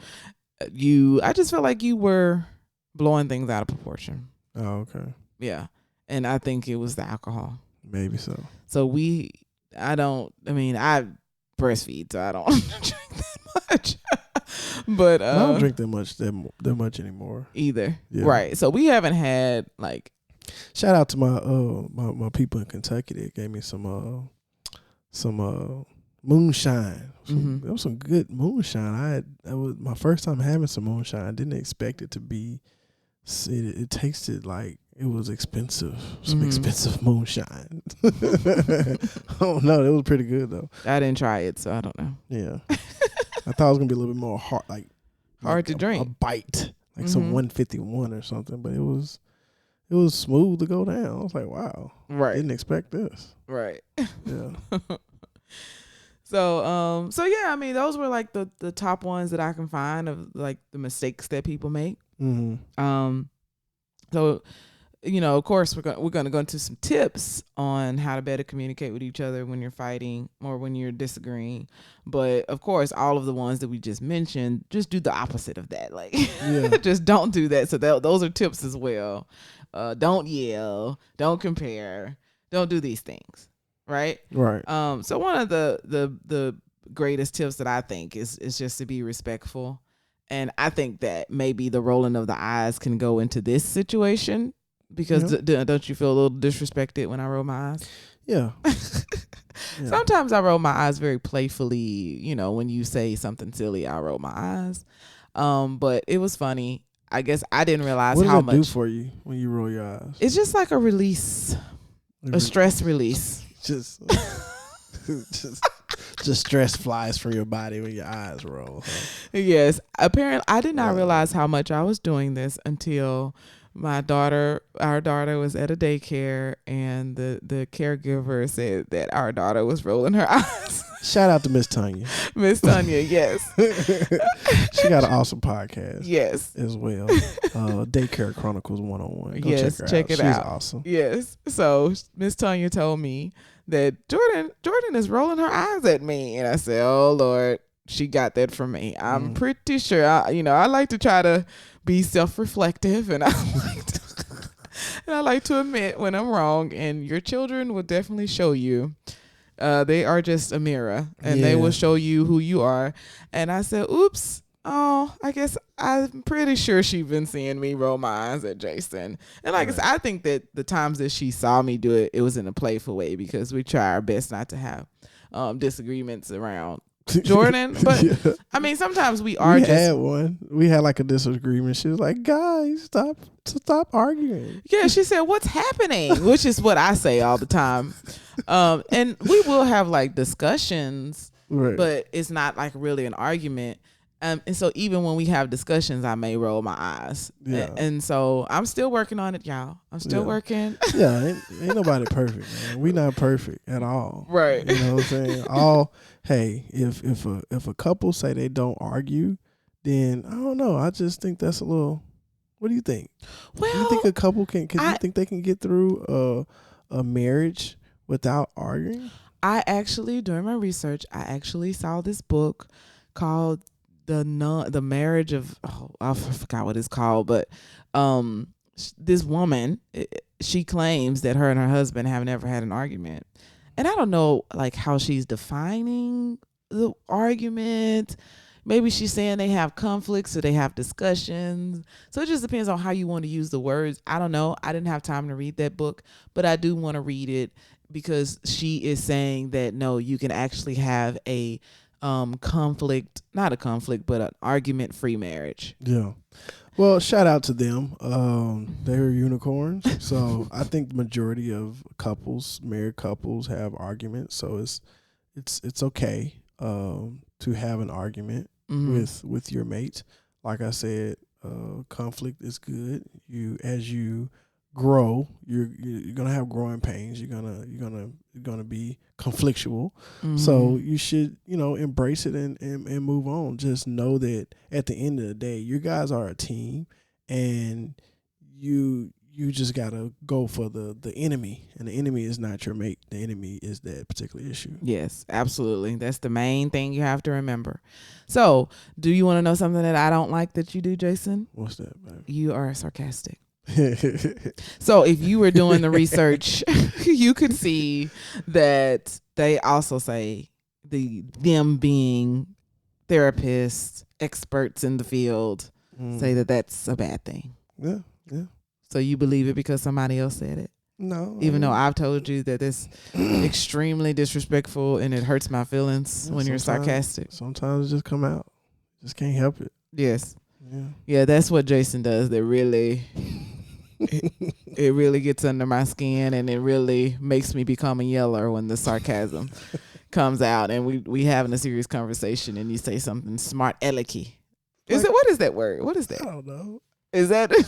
I just felt like you were blowing things out of proportion. Oh, okay. Yeah. And I think it was the alcohol. Maybe so. So I breastfeed, so I don't drink that much. But I don't drink that much anymore. Either. Yeah. Right. So we haven't had like. Shout out to my people in Kentucky that gave me some moonshine. That was some good moonshine. That was my first time having some moonshine. I didn't expect it to be. It tasted like it was expensive. Some expensive moonshine. Oh no, it was pretty good though. I didn't try it, so I don't know. Yeah, I thought it was gonna be a little bit more hard to drink. A bite, like some 151 or something, but it was smooth to go down. I was like, wow. Right. Didn't expect this. Right. Yeah. So yeah, I mean, those were like the top ones that I can find of like the mistakes that people make. So of course, we're going to go into some tips on how to better communicate with each other when you're fighting or when you're disagreeing. But of course, all of the ones that we just mentioned, just do the opposite of that. Like, just don't do that. So those are tips as well. Don't yell. Don't compare. Don't do these things. Right. Right. So one of the greatest tips that I think is just to be respectful. And I think that maybe the rolling of the eyes can go into this situation. Because don't you feel a little disrespected when I roll my eyes? Yeah. Sometimes I roll my eyes very playfully. When you say something silly, I roll my eyes. But it was funny. I guess I didn't realize how much. What does it do for you when you roll your eyes? It's just like a release, a stress release. Just stress flies from your body when your eyes roll. Huh? Yes. Apparently, I did not realize how much I was doing this until our daughter was at a daycare, and the caregiver said that our daughter was rolling her eyes. Shout out to Miss Tanya. Miss Tanya, yes. She got an awesome podcast. Yes. As well. Daycare Chronicles 101. Go yes, check it out. She's awesome. Yes. So Miss Tanya told me that Jordan is rolling her eyes at me. And I said, oh, Lord, she got that from me. I'm pretty sure. I like to try to be self-reflective, and I like to admit when I'm wrong, and your children will definitely show you. They are just a mirror, and they will show you who you are. And I said, oops. Oh, I guess I'm pretty sure she's been seeing me roll my eyes at Jason. And like I said, I think that the times that she saw me do it, it was in a playful way, because we try our best not to have disagreements around Jordan. But I mean, sometimes we had one. We had like a disagreement. She was like, guys, stop arguing. Yeah, she said, what's happening? Which is what I say all the time. And we will have like discussions, but it's not like really an argument. And so even when we have discussions, I may roll my eyes. Yeah. And so I'm still working on it, y'all. I'm still working. Yeah, ain't nobody perfect, man. We not perfect at all. Right. You know what I'm saying? If a couple say they don't argue, then I don't know. I just think that's a little. What do you think? Well, do you think a couple can? You think they can get through a marriage without arguing? During my research, I actually saw this book called the marriage of, I forgot what it's called, but this woman, she claims that her and her husband have never had an argument. And I don't know like how she's defining the argument. Maybe she's saying they have conflicts or they have discussions. So it just depends on how you want to use the words. I don't know. I didn't have time to read that book, but I do want to read it, because she is saying that no, you can actually have a not a conflict, but an argument-free marriage. Yeah. Well, shout out to them. They're unicorns. So I think the majority of married couples have arguments. So it's okay to have an argument with your mate. Like I said, conflict is good. As you grow, you're gonna have growing pains. You're gonna be conflictual. So you should embrace it and move on. Just know that at the end of the day, you guys are a team, and you just gotta go for the enemy, and the enemy is not your mate. The enemy is that particular issue. Yes, absolutely. That's the main thing you have to remember. So, do you want to know something that I don't like that you do, Jason? What's that, babe? You are sarcastic. So if you were doing the research, you could see that they also say them being therapists, experts in the field, say that that's a bad thing. Yeah. So you believe it because somebody else said it? No. Even though I've told you that it's extremely disrespectful and it hurts my feelings when you're sarcastic. Sometimes it just come out. Just can't help it. Yes. Yeah, that's what Jason does. That really... it really gets under my skin, and it really makes me become a yeller when the sarcasm comes out, and we having a serious conversation, and you say something smart alecky. What is that word? What is that? I don't know. Is that is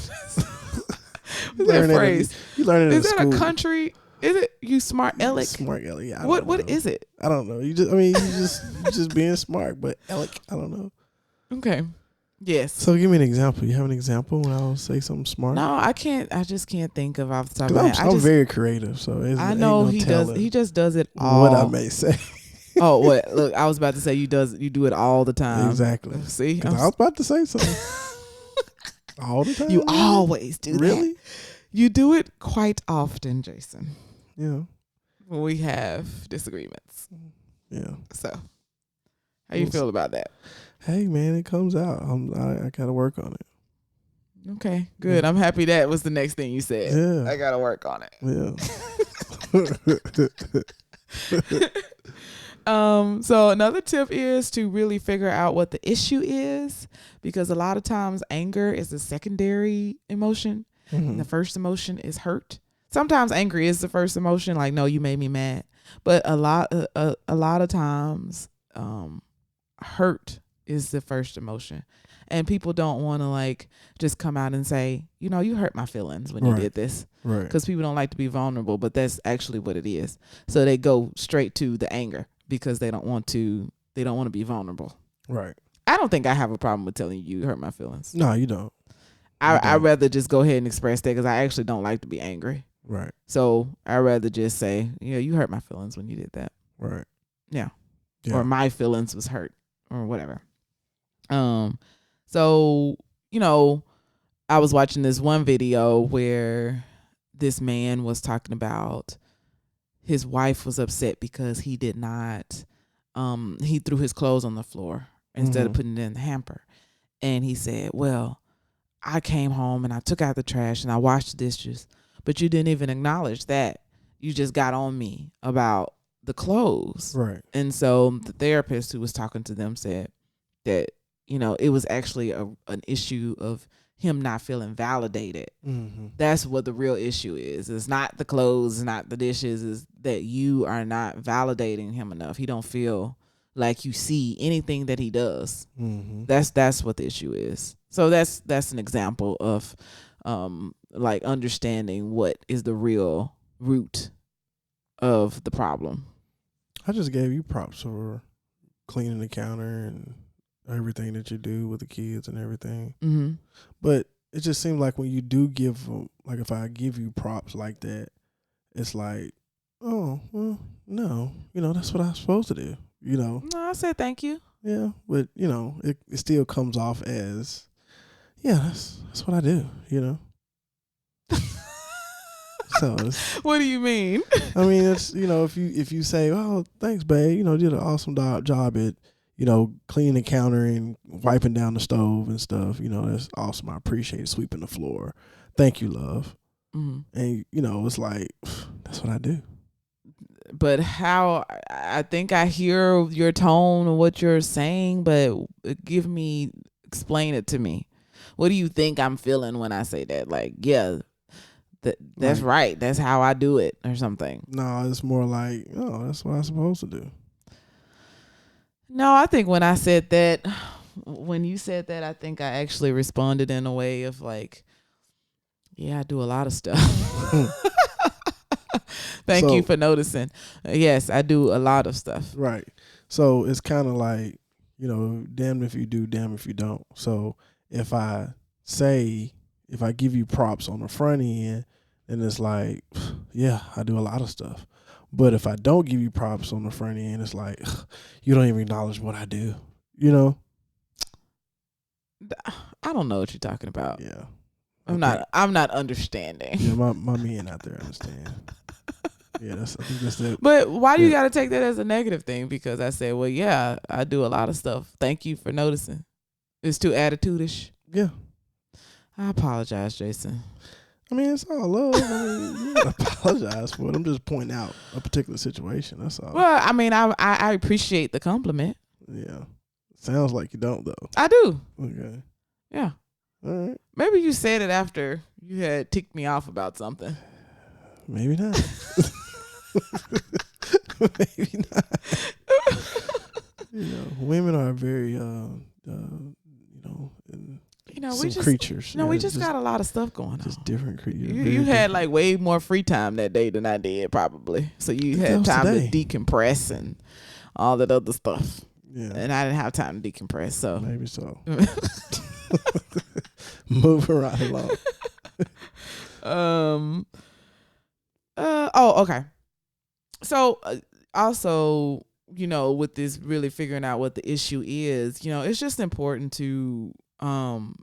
that phrase? You learn it is in that school. a country Is it you smart aleck? Smart aleck. Yeah, what is it? I don't know. You just being smart, but aleck, I don't know. Okay. Yes. So give me an example. You have an example when I'll say something smart? No, I can't. I just can't think of off the top of my head. I'm very creative, so I know he does. He just does it all. What I may say. Oh, what? Look, I was about to say you do it all the time. Exactly. See, I was about to say something. All the time. You always do that. Really? You do it quite often, Jason. Yeah. When we have disagreements. Yeah. So, how you feel about that? Hey, man, it comes out. I got to work on it. Okay, good. I'm happy that was the next thing you said. Yeah. I got to work on it. Yeah. So another tip is to really figure out what the issue is, because a lot of times anger is a secondary emotion. Mm-hmm. And the first emotion is hurt. Sometimes angry is the first emotion, like, no, you made me mad. But a lot of times, hurt is the first emotion. And people don't want to like just come out and say, you hurt my feelings when you did this. Right. Because people don't like to be vulnerable, but that's actually what it is. So they go straight to the anger because they don't want to be vulnerable. Right. I don't think I have a problem with telling you hurt my feelings. No, you don't. I'd rather just go ahead and express that because I actually don't like to be angry. Right. So I'd rather just say, you hurt my feelings when you did that. Right. Yeah. Yeah. Or my feelings was hurt or whatever. So, I was watching this one video where this man was talking about his wife was upset because he did not, he threw his clothes on the floor instead of putting it in the hamper. And he said, well, I came home and I took out the trash and I washed the dishes, but you didn't even acknowledge that. You just got on me about the clothes. Right. And so the therapist who was talking to them said that, it was actually an issue of him not feeling validated. Mm-hmm. That's what the real issue is. It's not the clothes, it's not the dishes, is that you are not validating him enough. He don't feel like you see anything that he does. Mm-hmm. That's what the issue is. So that's an example of like understanding what is the real root of the problem. I just gave you props for cleaning the counter and everything that you do with the kids and everything. Mm-hmm. But it just seems like when you do give them, like if I give you props like that, it's like, oh, well, no, that's what I'm supposed to do, No, I said thank you. Yeah, but, it still comes off as, yeah, that's what I do, So what do you mean? I mean, it's, if you say, oh, thanks, babe, you did an awesome job at, cleaning the counter and wiping down the stove and stuff, that's awesome. I appreciate it. Sweeping the floor. Thank you, love. Mm-hmm. And, it's like, that's what I do. But how, I think I hear your tone and what you're saying, but explain it to me. What do you think I'm feeling when I say that? Like, yeah, that's right. That's how I do it or something. No, it's more like, oh, that's what I'm supposed to do. No, I think when you said that, I think I actually responded in a way of like, yeah, I do a lot of stuff. Thank you for noticing. Yes, I do a lot of stuff. Right. So it's kind of like, damn if you do, damn if you don't. So if I give you props on the front end, then it's like, yeah, I do a lot of stuff. But if I don't give you props on the front end, it's like, you don't even acknowledge what I do, I don't know what you're talking about. Yeah. I'm not understanding. Yeah, my men out there understand. Yeah, I think that's it. But why do you got to take that as a negative thing? Because I said, well, yeah, I do a lot of stuff. Thank you for noticing. It's too attitude-ish. Yeah. I apologize, Jason. I mean, it's all love. I mean, you gotta apologize for it. I'm just pointing out a particular situation. That's all. Well, I mean, I appreciate the compliment. Yeah. Sounds like you don't, though. I do. Okay. Yeah. All right. Maybe you said it after you had ticked me off about something. Maybe not. Maybe not. Women are very, we just creatures. we just got a lot of stuff going on. Just different creatures. You had like way more free time that day than I did probably. So you had time to decompress and all that other stuff. Yeah. And I didn't have time to decompress. So maybe so. Moving right along. Okay. So also, with this really figuring out what the issue is, it's just important to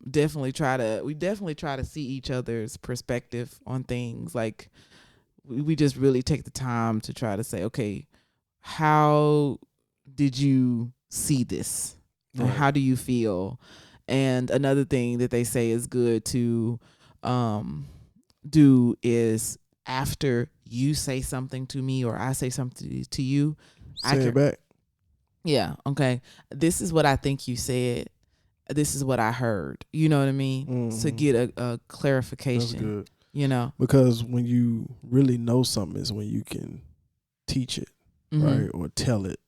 definitely try to see each other's perspective on things. Like we just really take the time to try to say, okay, how did you see this? Right. How do you feel? And another thing that they say is good to do is after you say something to me or I say something to you, say it back. Yeah. Okay. This is what I think you said. This is what I heard. You know what I mean? Mm-hmm. To get a clarification. That's good. Because when you really know something is when you can teach it, mm-hmm. right? Or tell it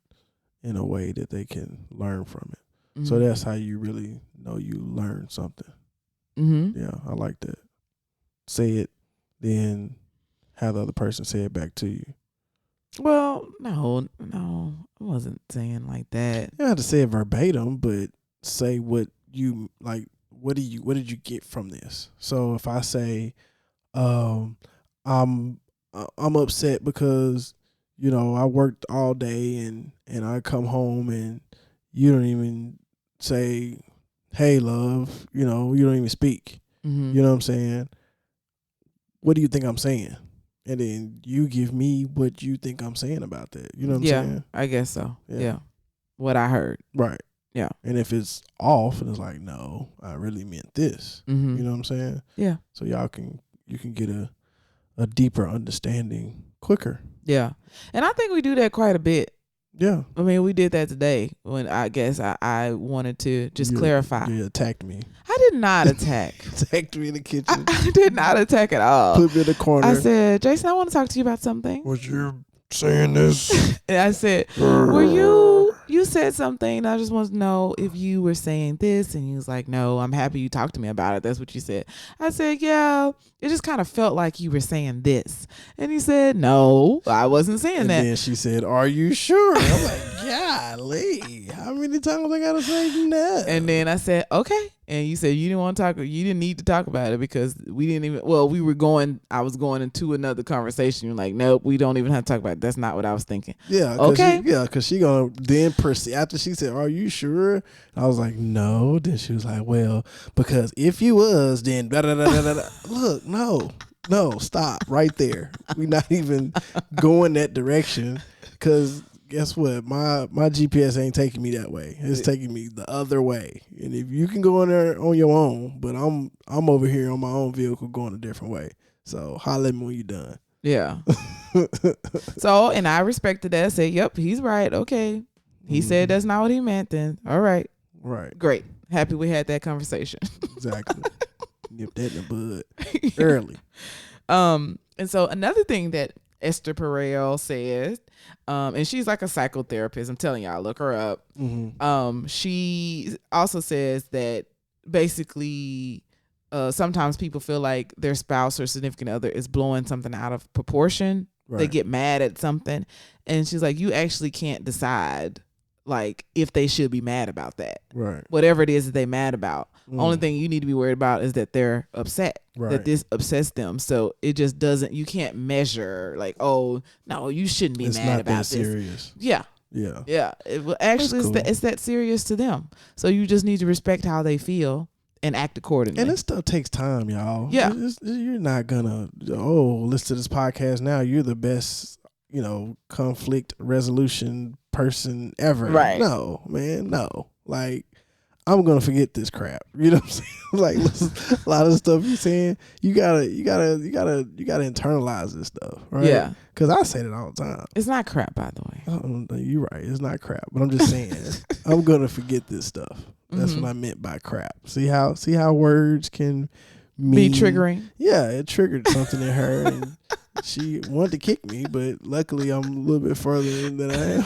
in a way that they can learn from it. Mm-hmm. So that's how you really know you learned something. Mm-hmm. Yeah, I like that. Say it, then have the other person say it back to you. Well, no, I wasn't saying like that. You don't have to say it verbatim, but say what you like. What did you get from this? So if I say, I'm upset because I worked all day and I come home and you don't even say, hey, love, you don't even speak. Mm-hmm. You know what I'm saying? What do you think I'm saying? And then you give me what you think I'm saying about that. You know what I'm saying? Yeah, I guess so. Yeah. What I heard. Right. Yeah. And if it's off and it's like, no, I really meant this. Mm-hmm. You know what I'm saying? Yeah. So you can get a deeper understanding quicker. Yeah. And I think we do that quite a bit. Yeah. I mean, we did that today when I guess I wanted to just clarify. You attacked me. I did not attack. Attacked me in the kitchen. I did not attack at all. Put me in the corner. I said, Jason, I want to talk to you about something. Was you saying this? And I said, were you said something. I just wanted to know if you were saying this. And he was like, no, I'm happy you talked to me about it. That's what you said. I said, yeah, it just kind of felt like you were saying this. And he said, no, I wasn't saying that. And then she said, are you sure? I'm like, golly, how many times I got to say no? And then I said, okay. And you said you didn't want to talk, you didn't need to talk about it because we didn't even, I was going into another conversation. You're like, nope, we don't even have to talk about it. That's not what I was thinking. Yeah. Okay. Because she going to then proceed. After she said, are you sure? I was like, no. Then she was like, well, because if you was, then blah, blah, blah, blah, blah. Look, no, stop right there. We're not even going that direction because guess what? My GPS ain't taking me that way. It's taking me the other way. And if you can go in there on your own, but I'm over here on my own vehicle going a different way. So holler at me when you're done. Yeah. So, and I respected that. I said, yep, he's right. Okay. He said that's not what he meant then. All right. Right. Great. Happy we had that conversation. Exactly. Nip that in the bud early. And so another thing that Esther Perel says, and she's like a psychotherapist. I'm telling y'all, look her up. Mm-hmm. She also says that basically sometimes people feel like their spouse or significant other is blowing something out of proportion. Right. They get mad at something. And she's like, you actually can't decide like if they should be mad about that. Right. Whatever it is that they mad about. Only thing you need to be worried about is that they're upset. Right. That this upsets them. So it just doesn't, you can't measure like, oh no, you shouldn't be mad about this. It's not that serious. Yeah. Yeah. Yeah. Actually, cool. It's that serious to them. So you just need to respect how they feel and act accordingly. And this stuff takes time, y'all. Yeah. You're not gonna, listen to this podcast now. You're the best, conflict resolution person ever. Right. No, man, no. Like, I'm gonna forget this crap. You know what I'm saying? Like, listen, a lot of stuff you're saying, you gotta internalize this stuff, right? Yeah. Because I say that all the time. It's not crap, by the way. You're right. It's not crap. But I'm just saying, I'm gonna forget this stuff. That's what I meant by crap. See how words can be triggering. Yeah, it triggered something in her, and she wanted to kick me, but luckily I'm a little bit further in than I am.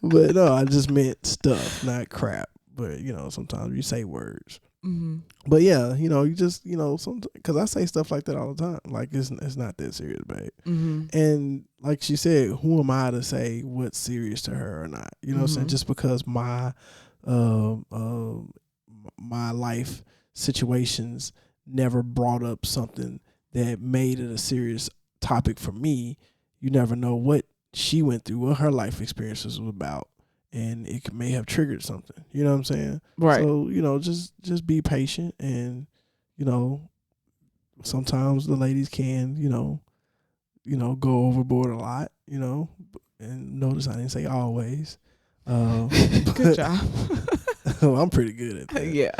But no, I just meant stuff, not crap. but sometimes you say words. Mm-hmm. But yeah, you just because I say stuff like that all the time. Like it's not that serious, babe. Mm-hmm. And like she said, who am I to say what's serious to her or not? You know what I'm saying? Just because my my life situations never brought up something that made it a serious topic for me. You never know what she went through, what her life experiences was about, and it may have triggered something. You know what I'm saying? Right. So just be patient, and sometimes the ladies can go overboard a lot. And notice I didn't say always. Good job. Well, I'm pretty good at that. Yeah.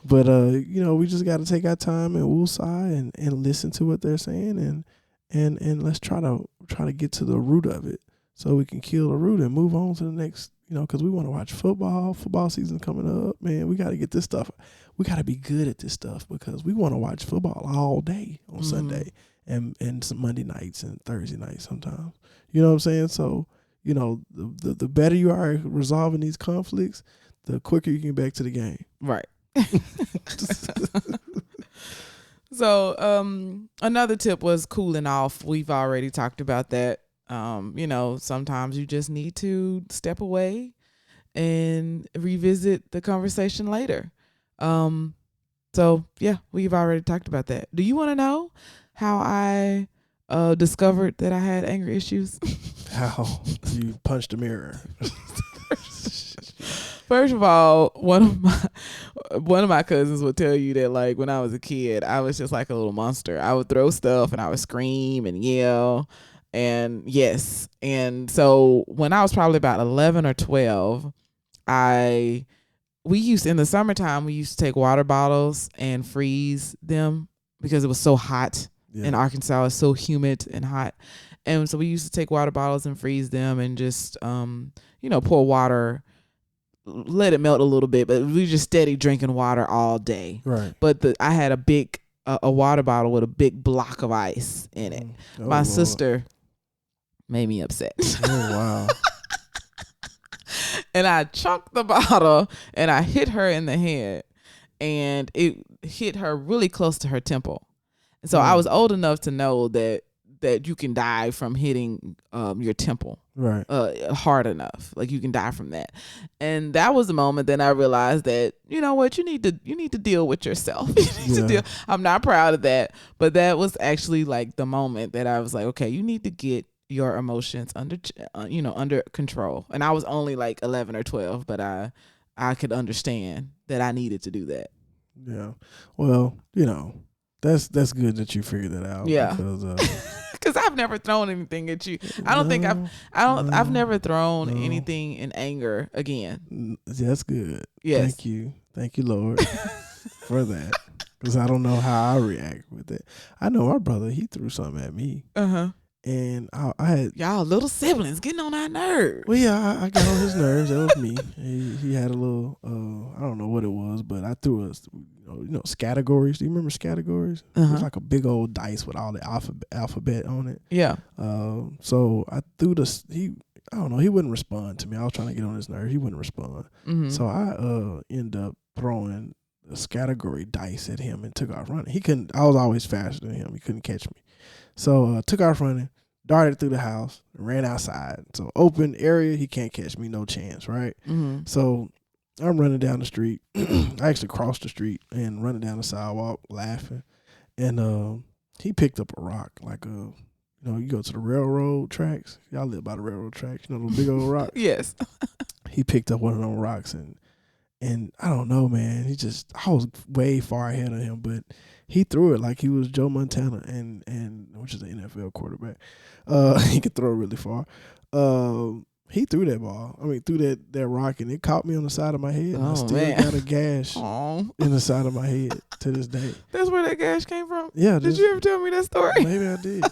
But we just got to take our time and woosah and listen to what they're saying and let's try to get to the root of it so we can kill the root and move on to the next. Because we want to watch football. Football season coming up, man. We got to get this stuff. We got to be good at this stuff because we want to watch football all day on Sunday and some Monday nights and Thursday nights sometimes. You know what I'm saying? So the better you are at resolving these conflicts, the quicker you can get back to the game. Right. So another tip was cooling off. We've already talked about that. Sometimes you just need to step away and revisit the conversation later. So yeah, we've already talked about that. Do you want to know how I discovered that I had anger issues? How you punched a mirror. First of all, one of my cousins would tell you that like when I was a kid, I was just like a little monster. I would throw stuff and I would scream and yell. And yes. And so when I was probably about 11 or 12, in the summertime, we used to take water bottles and freeze them because it was so hot in Arkansas. It's so humid and hot. And so we used to take water bottles and freeze them and just, pour water, let it melt a little bit, but we just steady drinking water all day. Right. But I had a water bottle with a big block of ice in it. My sister made me upset. Oh, wow. And I chucked the bottle and I hit her in the head, and it hit her really close to her temple. And so I was old enough to know that you can die from hitting your temple hard enough. Like you can die from that. And that was the moment then I realized that, you know what, you need to deal with yourself. I'm not proud of that, but that was actually like the moment that I was like, okay, you need to get your emotions under control. And I was only like 11 or 12, but I could understand that I needed to do that. Yeah. Well, that's good that you figured that out. Yeah. Because I've never thrown anything at you. I've never thrown anything in anger again. That's good. Yes. Thank you, Lord, for that. Because I don't know how I react with it. I know my brother, he threw something at me. And I had y'all little siblings getting on our nerves. Well, yeah, I got on his nerves. That was me. He had a little I don't know what it was, but I threw categories. Do you remember categories? It was like a big old dice with all the alphabet on it. Yeah. So I threw I don't know. He wouldn't respond to me. I was trying to get on his nerves. He wouldn't respond. So I ended up throwing a category dice at him and took off running. I was always faster than him. He couldn't catch me. So took off running, darted through the house, ran outside. So open area, he can't catch me, no chance, right? So I'm running down the street. I actually crossed the street and running down the sidewalk laughing. And he picked up a rock, like you go to the railroad tracks. Y'all live by the railroad tracks, those big old rocks? Yes. He picked up one of those rocks and I don't know, man. I was way far ahead of him, but he threw it like he was Joe Montana, and which is an NFL quarterback. He could throw really far. He threw that ball. Threw that rock, and it caught me on the side of my head. And I still got a gash in the side of my head to this day. That's where that gash came from? Yeah. Did you ever tell me that story? Maybe I did.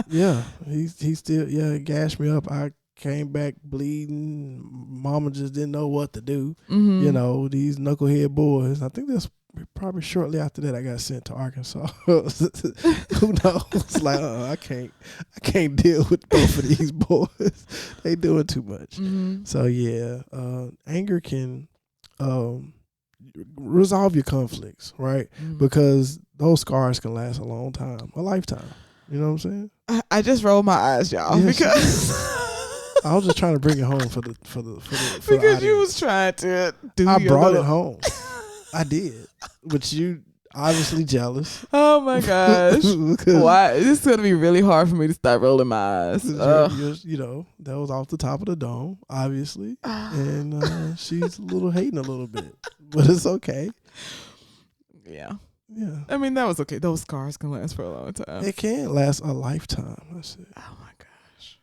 Yeah. He still, gashed me up. I came back bleeding. Mama just didn't know what to do. These knucklehead boys. I think that's probably shortly after that I got sent to Arkansas. Who knows? Like, I can't deal with both of these boys. They doing too much. So yeah, anger can resolve your conflicts, right? Because those scars can last a long time, a lifetime. You know what I'm saying? I just rolled my eyes, y'all, because I was just trying to bring it home for the because you was trying to do. I brought it home. I did, but you obviously jealous. Oh my gosh! Why? This is gonna be really hard for me to start rolling my eyes. You know, that was off the top of the dome, obviously, and she's a little hating a little bit, but it's okay. Yeah. Yeah. I mean, that was okay. Those scars can last for a long time. It can last a lifetime. That's it. Oh my gosh.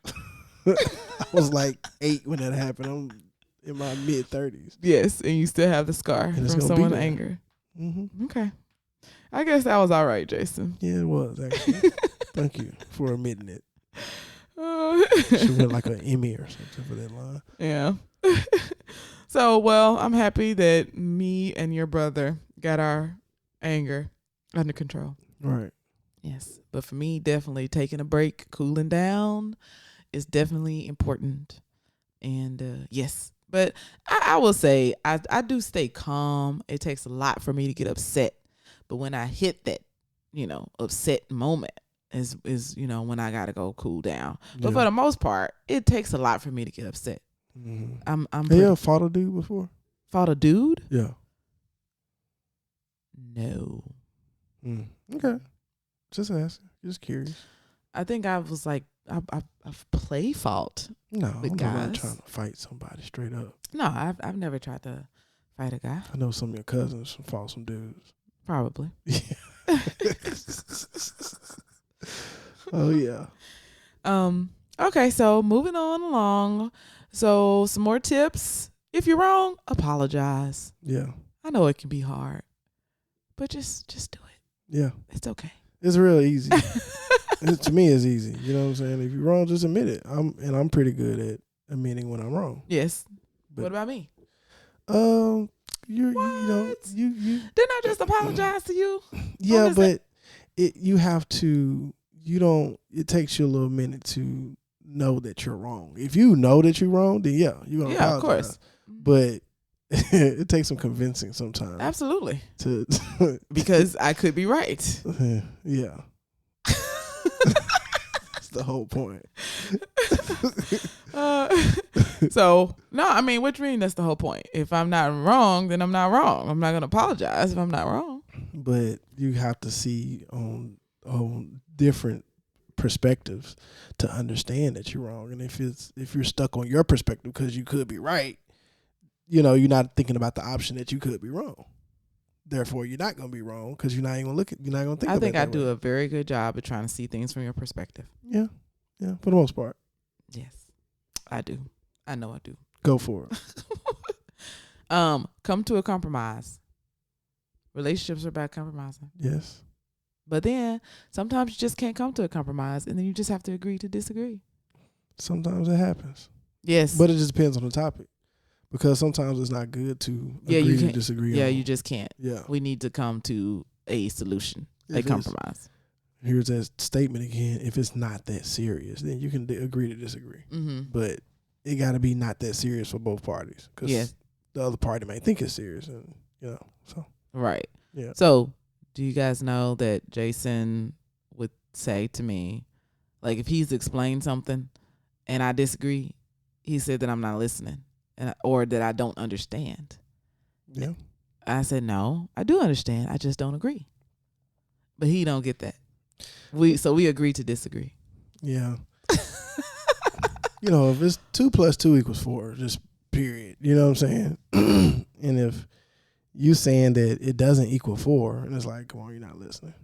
I was like 8 when that happened. I'm in my mid-30s. Yes, and you still have the scar from someone's anger. Mm-hmm. Okay. I guess that was all right, Jason. Yeah, it was, actually. Thank you for admitting it. She went like an Emmy or something for that line. Yeah. So, well, I'm happy that me and your brother got our anger under control. Right. Yes. But for me, definitely taking a break, cooling down is definitely important. And yes. But I will say I do stay calm. It takes a lot for me to get upset. But when I hit that, upset moment is when I gotta go cool down. But for the most part, it takes a lot for me to get upset. Mm-hmm. Have you ever fought a dude before? Fought a dude? Yeah. No. Okay. Just asking. Just curious. I think I was like I've play fought. No, with I'm guys. not trying to fight somebody straight up. No, I've never tried to fight a guy. I know some of your cousins fought some dudes. Probably. Yeah. Oh yeah. Okay, so moving on along. So some more tips. If you're wrong, apologize. Yeah. I know it can be hard, but just do it. Yeah. It's okay. It's real easy. To me, it's easy. You know what I'm saying? If you're wrong, just admit it. I'm pretty good at admitting when I'm wrong. Yes. But, what about me? You didn't I just apologize to you? Yeah, but you have to. It takes you a little minute to know that you're wrong. If you know that you're wrong, then yeah, you're gonna apologize. Of course. But it takes some convincing sometimes. Absolutely. To because I could be right. Yeah. That's the whole point. So no, I mean, what do you mean? That's the whole point. If I'm not wrong, then I'm not wrong. I'm not gonna apologize if I'm not wrong. But you have to see on different perspectives to understand that you're wrong. And if you're stuck on your perspective because you could be right, you're not thinking about the option that you could be wrong. Therefore, you're not going to be wrong because you're not even going to think about it. I think I do a very good job of trying to see things from your perspective. Yeah. Yeah, for the most part. Yes, I do. I know I do. Go for it. Come to a compromise. Relationships are about compromising. Yes. But then sometimes you just can't come to a compromise, and then you just have to agree to disagree. Sometimes it happens. Yes. But it just depends on the topic. Because sometimes it's not good to agree to disagree. Yeah, you just can't. Yeah. We need to come to a solution, a compromise. Here's that statement again. If it's not that serious, then you can agree to disagree. Mm-hmm. But it got to be not that serious for both parties. Because the other party may think it's serious. And, so. Right. Yeah. So, do you guys know that Jason would say to me, like if he's explained something and I disagree, he said that I'm not listening. Or that I don't understand. Yeah. I said, no, I do understand. I just don't agree. But he don't get that. We agree to disagree. Yeah. If it's 2 + 2 = 4, just period. You know what I'm saying? And if you saying that it doesn't equal 4, and it's like, come on, you're not listening.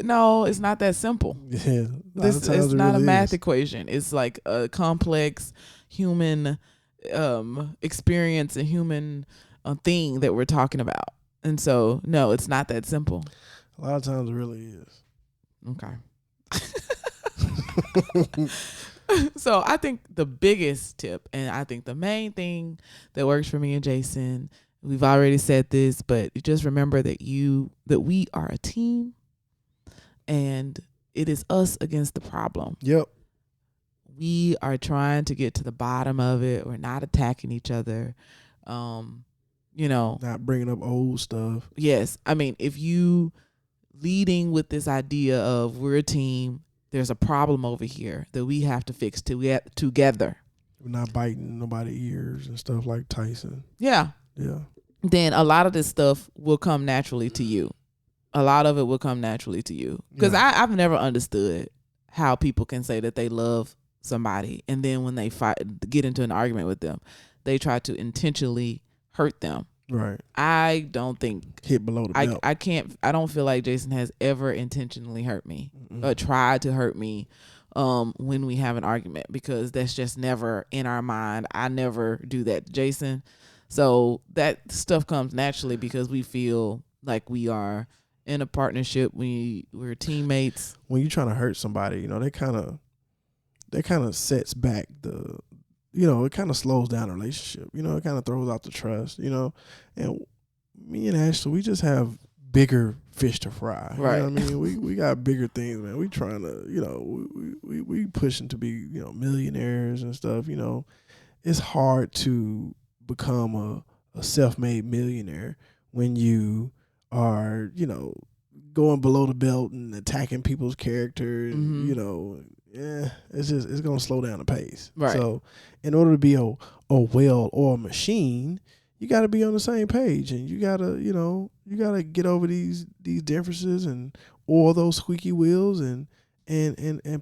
No, it's not that simple. Yeah. This is not a math equation. It's like a complex human experience, a human thing that we're talking about. And so, no, it's not that simple. A lot of times it really is. Okay. So I think the biggest tip, and I think the main thing that works for me and Jason, we've already said this, but just remember that we are a team and it is us against the problem. Yep. We are trying to get to the bottom of it. We're not attacking each other. not bringing up old stuff. Yes. I mean, if you leading with this idea of we're a team, there's a problem over here that we have to fix together. We're not biting nobody's ears and stuff like Tyson. Yeah. Yeah. Then a lot of this stuff will come naturally to you. A lot of it will come naturally to you. Because I've never understood how people can say that they love somebody, and then when they get into an argument with them, they try to intentionally hurt them. Right. I don't think hit below the belt. I don't feel like Jason has ever intentionally hurt me or tried to hurt me when we have an argument, because that's just never in our mind. I never do that, Jason. So that stuff comes naturally because we feel like we are in a partnership. We're teammates. When you're trying to hurt somebody, that kind of sets back it kind of slows down a relationship. It kind of throws out the trust, and me and Ashley, we just have bigger fish to fry. Right. You know what I mean? We got bigger things, man. We trying to, we pushing to be, millionaires and stuff. It's hard to become a self-made millionaire when you are, going below the belt and attacking people's character and, it's going to slow down the pace. Right. So in order to be a well-oiled machine, you got to be on the same page, and you got to, get over these differences and oil those squeaky wheels and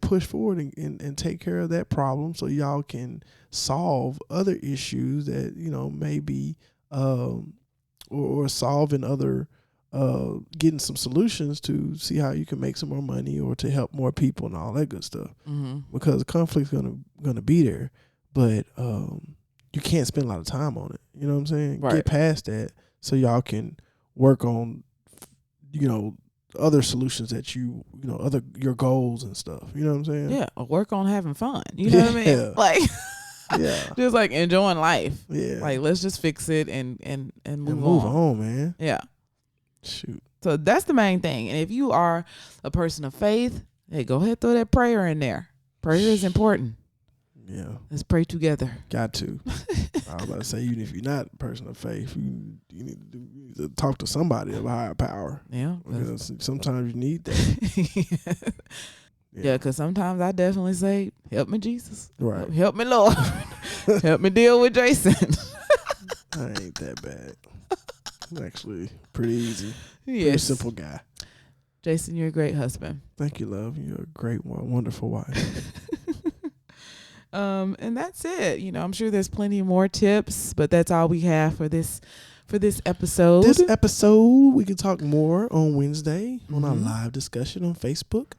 push forward and take care of that problem so y'all can solve other issues that, maybe, or solving other, getting some solutions to see how you can make some more money or to help more people and all that good stuff. Mm-hmm. Because the conflict's gonna be there, but you can't spend a lot of time on it. You know what I'm saying? Right. Get past that so y'all can work on, other solutions that your goals and stuff. You know what I'm saying? Yeah, or work on having fun. You know what I mean? Like, just like enjoying life. Yeah. Like, let's just fix it and move on, man. Yeah. Shoot. So that's the main thing. And if you are a person of faith, hey, go ahead, throw that prayer in there. Prayer is important. Yeah. Let's pray together. Got to. I was about to say, even if you're not a person of faith, you need to talk to somebody of higher power. Yeah. Because sometimes you need that. Yeah, because sometimes I definitely say, help me, Jesus. Right. Help me, Lord. Help me deal with Jason. I ain't that bad. I'm actually pretty easy. Yes. Pretty simple guy. Jason, you're a great husband. Thank you, love. You're a great one, wonderful wife. And that's it. I'm sure there's plenty more tips, but that's all we have for this episode. This episode, we can talk more on Wednesday on our live discussion on Facebook.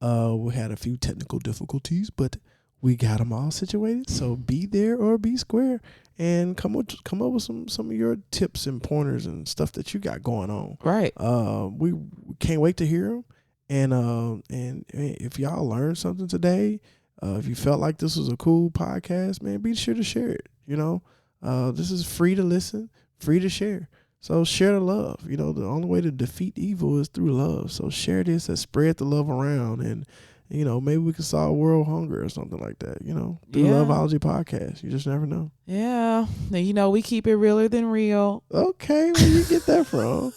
We had a few technical difficulties, but we got them all situated. So be there or be square, and come up with some of your tips and pointers and stuff that you got going on. Right. We can't wait to hear them. And if y'all learned something today, if you felt like this was a cool podcast, man, be sure to share it. This is free to listen, free to share. So share the love. The only way to defeat evil is through love. So share this and spread the love around, and maybe we can solve world hunger or something like that. Through Loveology Podcast. You just never know. Yeah. And we keep it realer than real. Okay, where you get that from?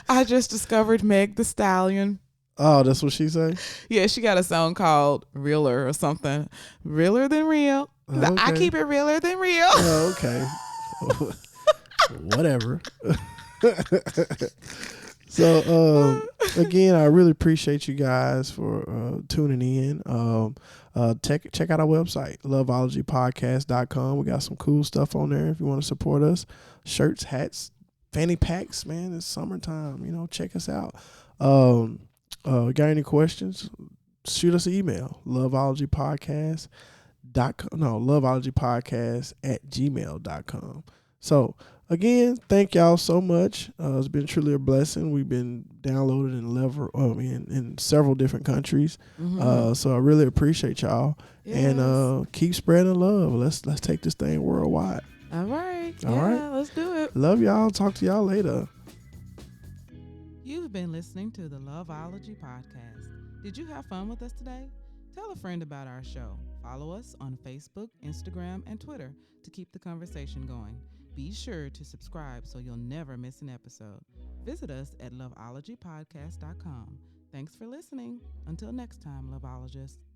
I just discovered Meg the Stallion. Oh, that's what she say? Yeah, she got a song called Realer or something. Realer than real. Okay. I keep it realer than real. Oh, okay. Whatever. So again, I really appreciate you guys for tuning in. Check out our website, loveologypodcast.com. We got some cool stuff on there if you want to support us. Shirts, hats, fanny packs, man. It's summertime. Check us out. Got any questions? Shoot us an email, loveologypodcast@gmail.com. So again, thank y'all so much. It's been truly a blessing. We've been downloaded in several different countries. So I really appreciate y'all. Yes. And keep spreading love. Let's take this thing worldwide. All right. All right. Let's do it. Love y'all. Talk to y'all later. You've been listening to the Loveology Podcast. Did you have fun with us today? Tell a friend about our show. Follow us on Facebook, Instagram, and Twitter to keep the conversation going. Be sure to subscribe so you'll never miss an episode. Visit us at loveologypodcast.com. Thanks for listening. Until next time, Loveologists.